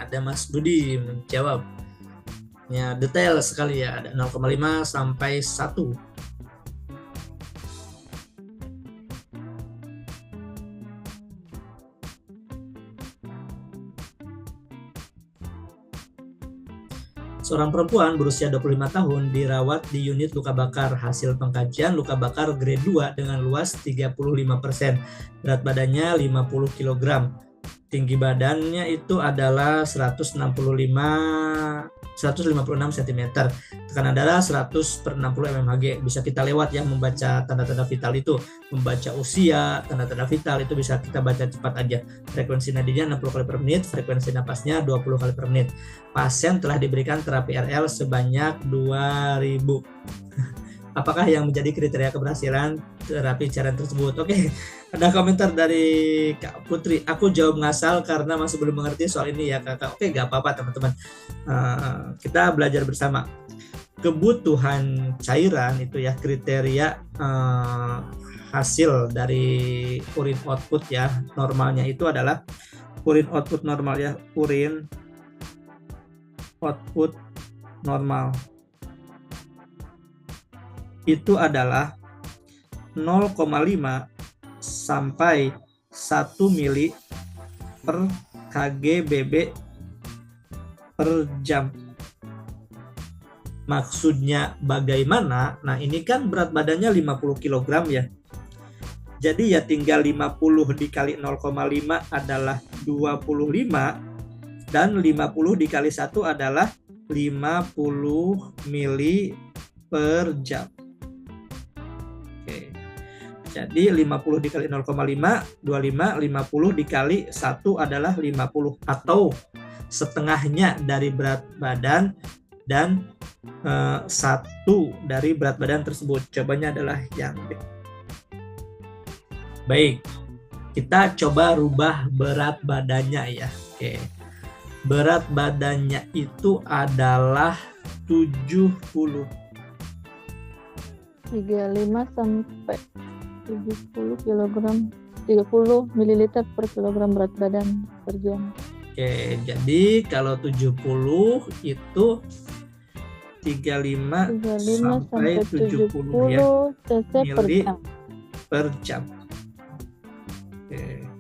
Nah, ada Mas Budi menjawab. Ya, detail sekali ya, ada 0,5 sampai 1. Seorang perempuan berusia 25 tahun dirawat di unit luka bakar. Hasil pengkajian luka bakar grade 2 dengan luas 35%. Berat badannya 50 kg. Tinggi badannya itu adalah 156 cm. Tekanan darah 100/60 mmHg. Bisa kita lewat ya membaca tanda-tanda vital itu. Membaca usia, tanda-tanda vital itu bisa kita baca cepat aja. Frekuensi nadinya 60 kali per menit, frekuensi napasnya 20 kali per menit. Pasien telah diberikan terapi RL sebanyak 2000. Apakah yang menjadi kriteria keberhasilan terapi cairan tersebut? Oke, ada komentar dari Kak Putri. Aku jawab ngasal karena masih belum mengerti soal ini ya kakak. Oke, gak apa-apa teman-teman. Kita belajar bersama. Kebutuhan cairan itu ya kriteria hasil dari urin output ya. Normalnya itu adalah urin output normal ya. Urin output normal itu adalah 0,5 sampai 1 mili per kgbb per jam. Maksudnya bagaimana? Nah, ini kan berat badannya 50 kg ya. Jadi ya tinggal 50 dikali 0,5 adalah 25 dan 50 dikali 1 adalah 50 mili per jam. Jadi 50 dikali 0,5, 25, 50 dikali 1 adalah 50 atau setengahnya dari berat badan dan 1 dari berat badan tersebut. Jawabannya adalah yang B. Baik, kita coba rubah berat badannya ya. Oke. Berat badannya itu adalah 70. 35 sampai 70 kg, 30 ml per kilogram berat badan per jam. Oke, jadi kalau 70 itu 35 sampai 70 ya, cc per mili jam. per jam. Oke.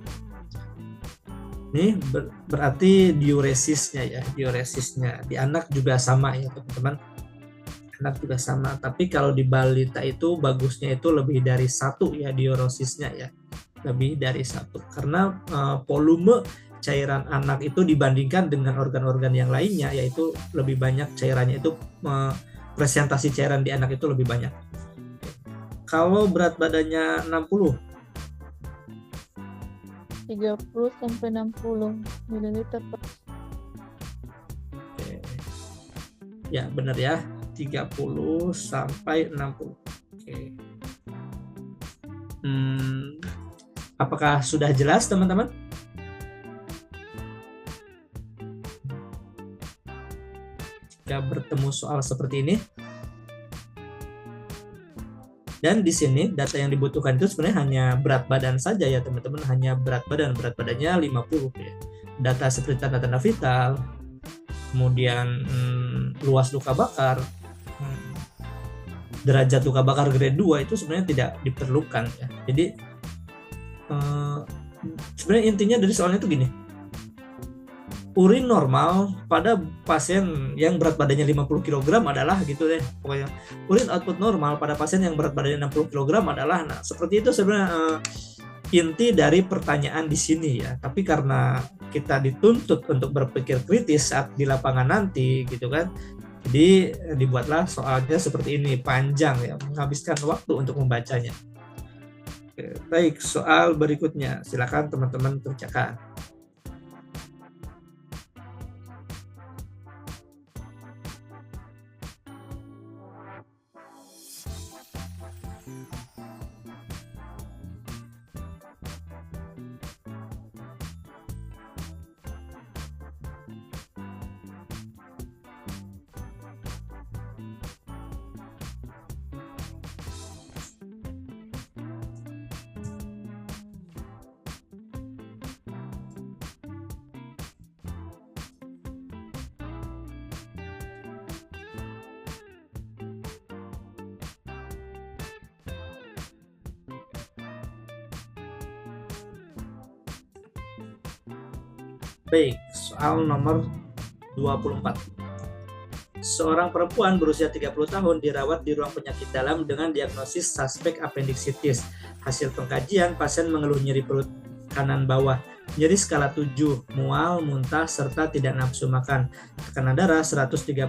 Ini berarti diuresisnya ya, diuresisnya di anak juga sama ya teman-teman. Anak juga sama, tapi kalau di balita itu bagusnya itu lebih dari 1 ya diuresisnya ya, lebih dari 1 karena volume cairan anak itu dibandingkan dengan organ-organ yang lainnya yaitu lebih banyak cairannya itu, presentasi cairan di anak itu lebih banyak. Kalau berat badannya 60, 30 sampai 60 ml per. Oke. Ya benar ya, 30 sampai 60. Oke. Apakah sudah jelas teman-teman? Jika bertemu soal seperti ini. Dan di sini data yang dibutuhkan itu sebenarnya hanya berat badan saja ya teman-teman, hanya berat badannya 50 ya. Data seperti tanda-tanda vital, kemudian luas luka bakar, derajat luka bakar grade 2 itu sebenarnya tidak diperlukan ya. Jadi sebenarnya intinya dari soalnya itu gini. Urin normal pada pasien yang berat badannya 50 kg adalah gitu deh. Pokoknya urin output normal pada pasien yang berat badannya 60 kg adalah, nah seperti itu sebenarnya inti dari pertanyaan di sini ya. Tapi karena kita dituntut untuk berpikir kritis saat di lapangan nanti gitu kan. Jadi dibuatlah soalnya seperti ini, panjang ya, menghabiskan waktu untuk membacanya. Oke, baik, soal berikutnya silakan teman-teman kerjakan. Baik, soal nomor 24. Seorang perempuan berusia 30 tahun dirawat di ruang penyakit dalam dengan diagnosis suspek appendicitis. Hasil pengkajian, pasien mengeluh nyeri perut kanan bawah, nyeri skala 7, mual, muntah, serta tidak nafsu makan. Tekanan darah 130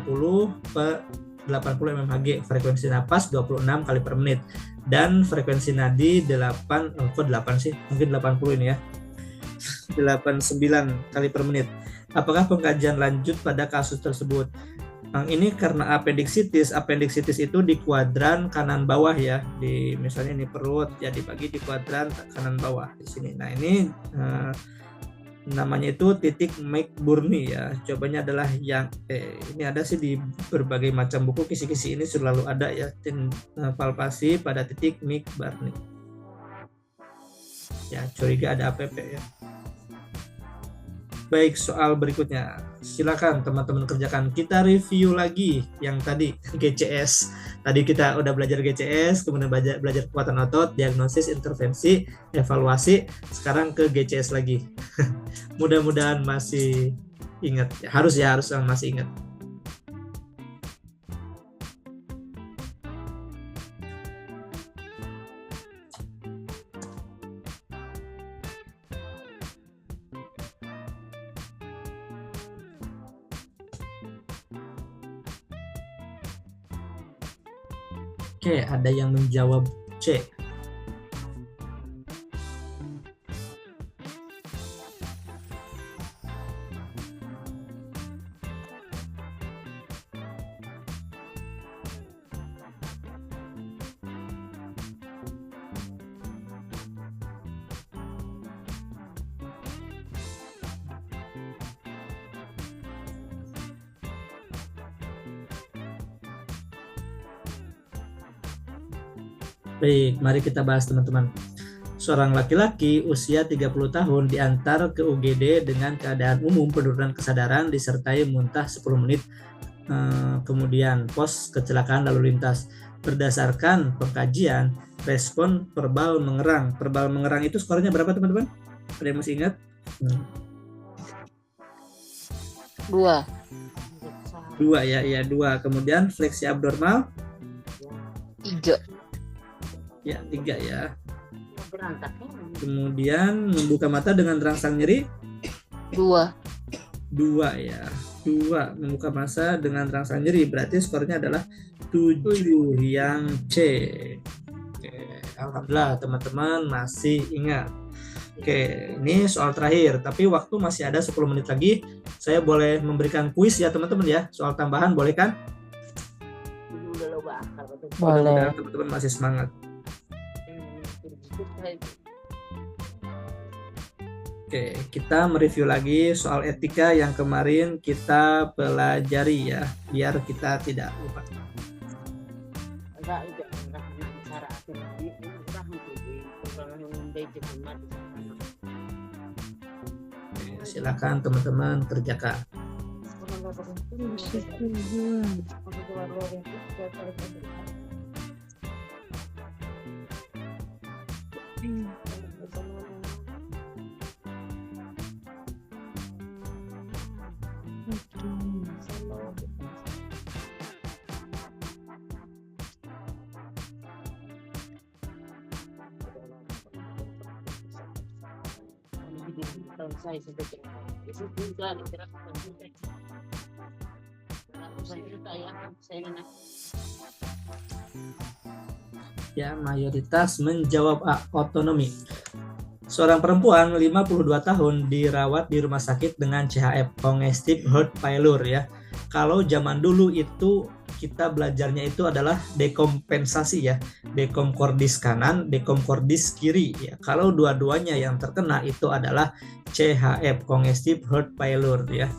per 80 mmHg, frekuensi napas 26 kali per menit, dan frekuensi nadi 8 sih? Mungkin 80 ini ya. 89 kali per menit. Apakah pengkajian lanjut pada kasus tersebut? Ini karena appendicitis itu di kuadran kanan bawah ya, di misalnya ini perut, ya dibagi di kuadran kanan bawah di sini. Nah ini namanya itu titik McBurney ya. Jawabannya adalah yang ini ada sih di berbagai macam buku, kisi-kisi ini selalu ada ya, palpasi pada titik McBurney. Ya curiga ada APP ya. Baik, soal berikutnya. Silakan teman-teman kerjakan. Kita review lagi yang tadi GCS. Tadi kita udah belajar GCS, kemudian belajar kekuatan otot, diagnosis, intervensi, evaluasi. Sekarang ke GCS lagi. Mudah-mudahan masih ingat. Harus masih ingat. Oke, ada yang menjawab C. Baik, mari kita bahas teman-teman. Seorang laki-laki usia 30 tahun diantar ke UGD dengan keadaan umum penurunan kesadaran disertai muntah 10 menit, kemudian pos kecelakaan lalu lintas. Berdasarkan pengkajian, respon verbal mengerang. Verbal mengerang itu skornya berapa teman-teman? Ada yang masih ingat? 2. 2 ya, 2. Kemudian fleksi abnormal? 3. Ya, 3 ya. Kemudian membuka mata dengan terangsang nyeri? 2. 2 ya. 2 membuka mata dengan terangsang nyeri. Berarti skornya adalah 7 yang C. Oke, alhamdulillah teman-teman masih ingat. Oke, ini soal terakhir, tapi waktu masih ada 10 menit lagi. Saya boleh memberikan kuis ya teman-teman ya. Soal tambahan boleh kan? Boleh. Teman-teman masih semangat. Oke, kita mereview lagi soal etika yang kemarin kita pelajari ya, biar kita tidak lupa. Oke, silakan teman-teman kerjakan. Ya, mayoritas menjawab A, otonomi. Seorang perempuan 52 tahun dirawat di rumah sakit dengan CHF, congestive heart failure ya. Kalau zaman dulu itu kita belajarnya itu adalah dekompensasi ya, dekom cordis kanan, dekom cordis kiri ya. Kalau dua-duanya yang terkena itu adalah CHF, congestive heart failure ya.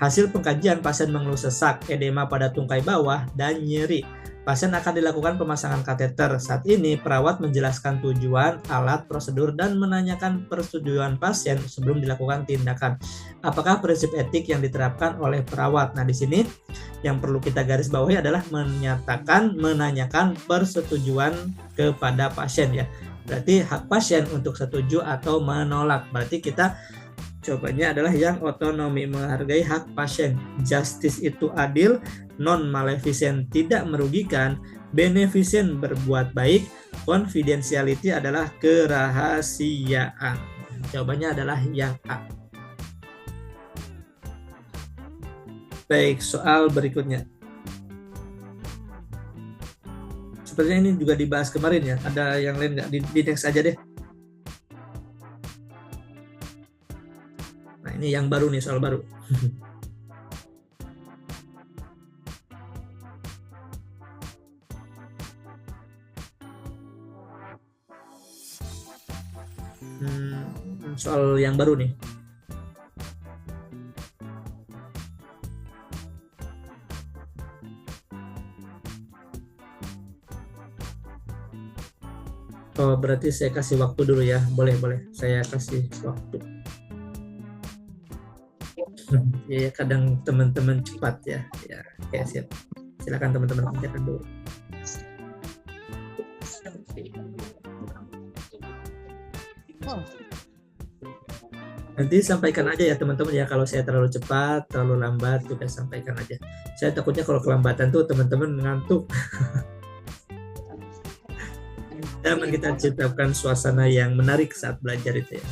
Hasil pengkajian, pasien mengeluh sesak, edema pada tungkai bawah, dan nyeri. Pasien akan dilakukan pemasangan kateter. Saat ini perawat menjelaskan tujuan, alat, prosedur, dan menanyakan persetujuan pasien sebelum dilakukan tindakan. Apakah prinsip etik yang diterapkan oleh perawat? Nah, di sini yang perlu kita garis bawahi adalah menanyakan persetujuan kepada pasien ya. Berarti hak pasien untuk setuju atau menolak. Berarti kita Jawabannya adalah yang otonomi, menghargai hak pasien. Justice itu adil, non-maleficent tidak merugikan, beneficent berbuat baik, confidentiality adalah kerahasiaan. Jawabannya adalah yang A. Baik, soal berikutnya. Sepertinya ini juga dibahas kemarin ya. Ada yang lain nggak? Di next aja deh. Nah, ini yang baru nih, soal baru. Soal yang baru nih. Oh, berarti saya kasih waktu dulu ya. Boleh. Saya kasih waktu. Ya, kadang teman-teman cepat ya. Ya, oke, siap. Silakan teman-teman kerjakan dulu. Nanti sampaikan aja ya teman-teman ya, kalau saya terlalu cepat, terlalu lambat, juga sampaikan aja. Saya takutnya kalau kelambatan tuh teman-teman ngantuk. Dan kita ciptakan suasana yang menarik saat belajar itu ya.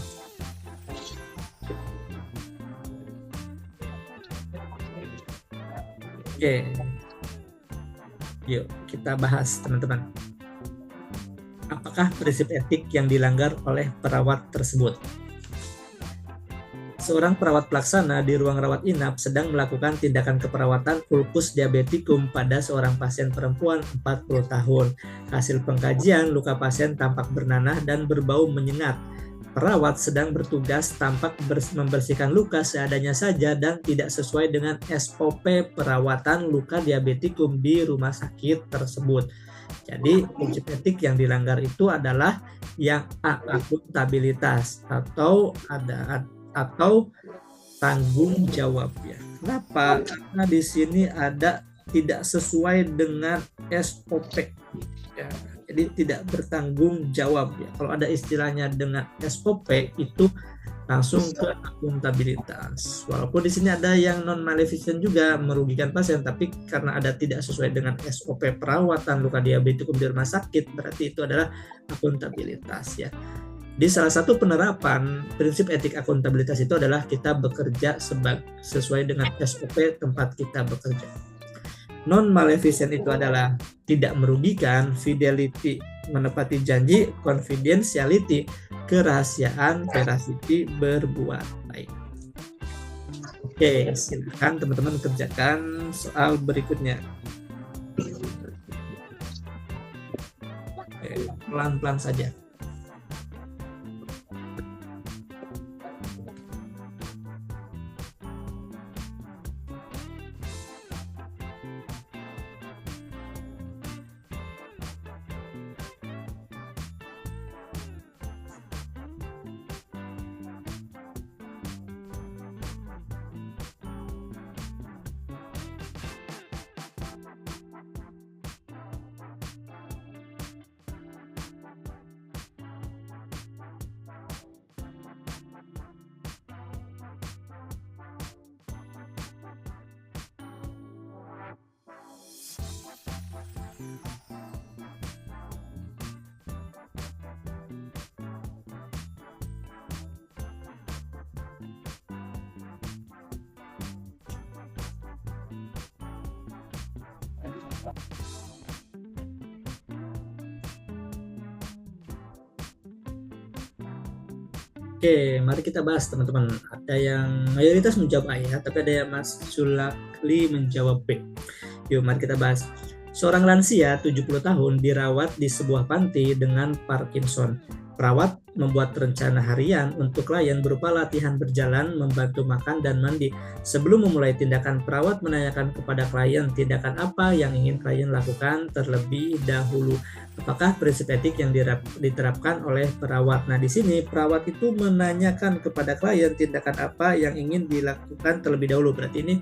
Oke. Yuk kita bahas teman-teman. Apakah prinsip etik yang dilanggar oleh perawat tersebut? Seorang perawat pelaksana di ruang rawat inap sedang melakukan tindakan keperawatan ulcus diabeticum pada seorang pasien perempuan 40 tahun. Hasil pengkajian, luka pasien tampak bernanah dan berbau menyengat. Perawat sedang bertugas tampak membersihkan luka seadanya saja dan tidak sesuai dengan SOP perawatan luka diabeticum di rumah sakit tersebut. Jadi prinsip etik yang dilanggar itu adalah yang A, akuntabilitas atau tanggung jawab ya. Kenapa? Karena di sini ada tidak sesuai dengan SOP ya. Jadi tidak bertanggung jawab ya. Kalau ada istilahnya dengan SOP itu langsung ke akuntabilitas. Walaupun di sini ada yang non maleficent juga merugikan pasien, tapi karena ada tidak sesuai dengan SOP perawatan luka diabeticum di rumah sakit, berarti itu adalah akuntabilitas ya. Di salah satu penerapan prinsip etik akuntabilitas itu adalah kita bekerja sesuai dengan SOP tempat kita bekerja. Non-maleficent itu adalah tidak merugikan, fidelity menepati janji, confidentiality kerahasiaan, veracity berbuat baik. Oke, silakan teman-teman kerjakan soal berikutnya. Oke, pelan-pelan saja. Oke, mari kita bahas teman-teman. Ada yang mayoritas menjawab A ya, tapi ada yang Mas Sulakli menjawab B. Yuk, mari kita bahas. Seorang lansia 70 tahun dirawat di sebuah panti dengan Parkinson. Perawat membuat rencana harian untuk klien berupa latihan berjalan, membantu makan dan mandi. Sebelum memulai tindakan, perawat menanyakan kepada klien tindakan apa yang ingin klien lakukan terlebih dahulu. Apakah prinsip etik yang diterapkan oleh perawat? Nah, di sini perawat itu menanyakan kepada klien tindakan apa yang ingin dilakukan terlebih dahulu. Berarti ini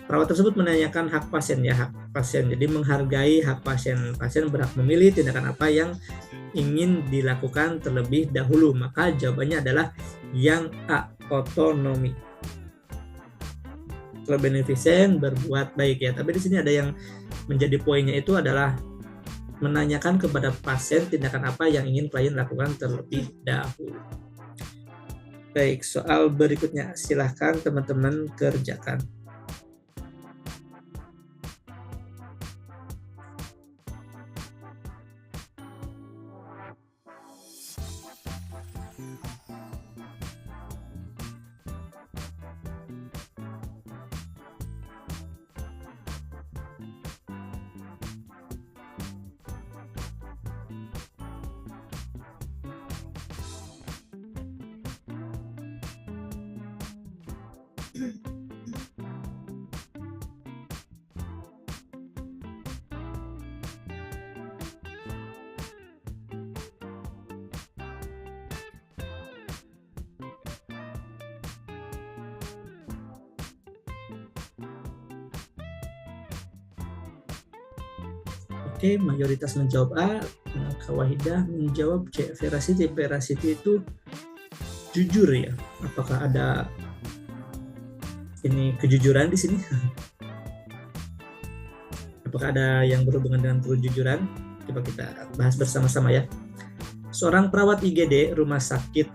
Perawat tersebut menanyakan hak pasien ya, hak pasien. Jadi menghargai hak pasien. Pasien berhak memilih tindakan apa yang ingin dilakukan terlebih dahulu. Maka jawabannya adalah yang A, otonomi. Kalau beneficent berbuat baik ya. Tapi di sini ada yang menjadi poinnya itu adalah menanyakan kepada pasien tindakan apa yang ingin klien lakukan terlebih dahulu. Baik, soal berikutnya silahkan teman-teman kerjakan. Oke, mayoritas menjawab A, Kak Wahidah menjawab C, veracity. Veracity itu jujur ya. Apakah ada ini kejujuran di sini? Apakah ada yang berhubungan dengan kejujuran? Coba kita bahas bersama-sama ya. Seorang perawat IGD rumah sakit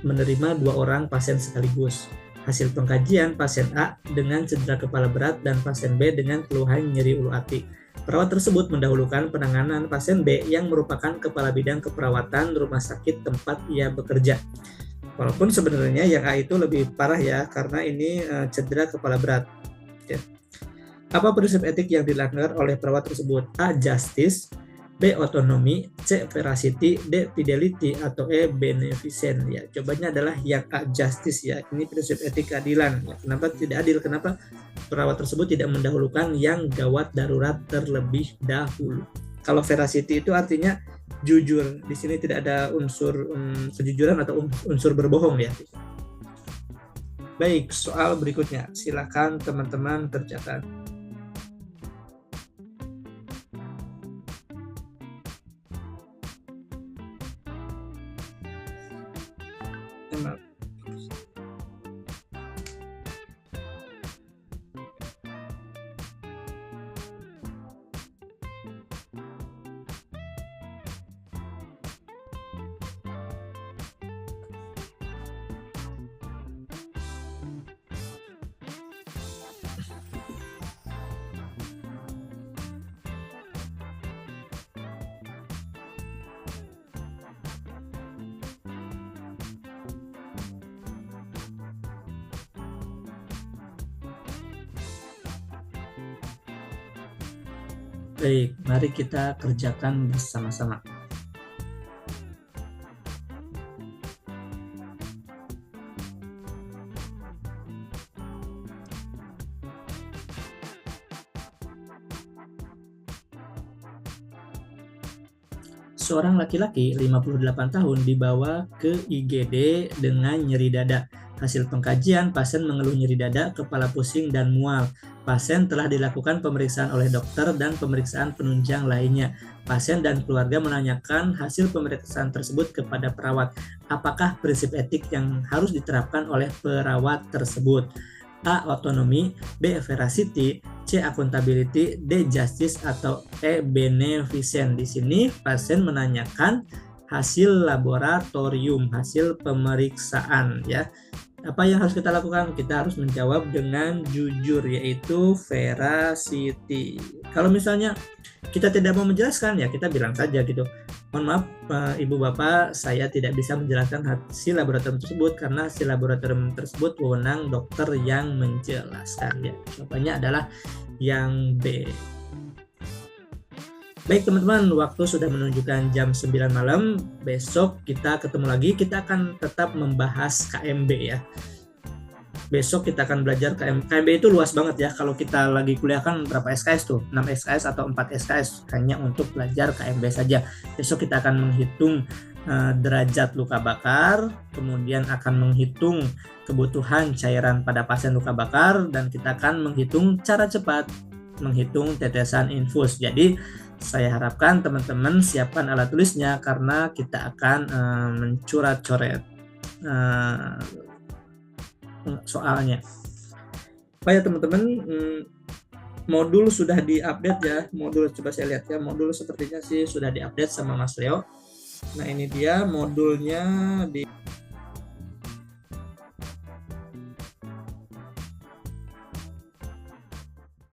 menerima 2 orang pasien sekaligus. Hasil pengkajian, pasien A dengan cedera kepala berat dan pasien B dengan keluhan nyeri ulu hati. Perawat tersebut mendahulukan penanganan pasien B yang merupakan kepala bidang keperawatan rumah sakit tempat ia bekerja. Walaupun sebenarnya yang A itu lebih parah ya, karena ini cedera kepala berat. Oke. Apa prinsip etik yang dilanggar oleh perawat tersebut? A. Justice, B. Otonomi, C. Veracity, D. Fidelity, atau E. Beneficent. Ya, jawabannya adalah yang A. Justice ya. Ini prinsip etik keadilan. Ya, kenapa tidak adil? Kenapa perawat tersebut tidak mendahulukan yang gawat darurat terlebih dahulu? Kalau veracity itu artinya jujur. Di sini tidak ada unsur kejujuran atau unsur berbohong ya. Baik, soal berikutnya. Silakan teman-teman kerjakan. Baik, mari kita kerjakan bersama-sama. Seorang laki-laki 58 tahun dibawa ke IGD dengan nyeri dada. Hasil pengkajian, pasien mengeluh nyeri dada, kepala pusing, dan mual. Pasien telah dilakukan pemeriksaan oleh dokter dan pemeriksaan penunjang lainnya. Pasien dan keluarga menanyakan hasil pemeriksaan tersebut kepada perawat. Apakah prinsip etik yang harus diterapkan oleh perawat tersebut? A. Otonomi, B. Veracity, C. Accountability, D. Justice, atau E. Beneficent. Di sini pasien menanyakan hasil laboratorium, hasil pemeriksaan ya. Apa yang harus kita lakukan? Kita harus menjawab dengan jujur, yaitu veracity. Kalau misalnya kita tidak mau menjelaskan, ya kita bilang saja gitu. Mohon maaf Ibu Bapak, saya tidak bisa menjelaskan hasil laboratorium tersebut karena hasil laboratorium tersebut wewenang dokter yang menjelaskan. Ya, jawabannya adalah yang B. Baik teman-teman, waktu sudah menunjukkan jam 9 malam. Besok kita ketemu lagi, kita akan tetap membahas KMB ya. Besok kita akan belajar KMB itu luas banget ya. Kalau kita lagi kuliah kan berapa SKS tuh? 6 SKS atau 4 SKS hanya untuk belajar KMB saja. Besok kita akan menghitung derajat luka bakar, kemudian akan menghitung kebutuhan cairan pada pasien luka bakar, dan kita akan menghitung cara cepat, menghitung tetesan infus. Jadi saya harapkan teman-teman siapkan alat tulisnya karena kita akan mencoret-coret soalnya. Baik teman-teman, modul sudah diupdate ya. Modul coba saya lihat ya, modul sepertinya sih sudah diupdate sama Mas Leo. Nah ini dia modulnya di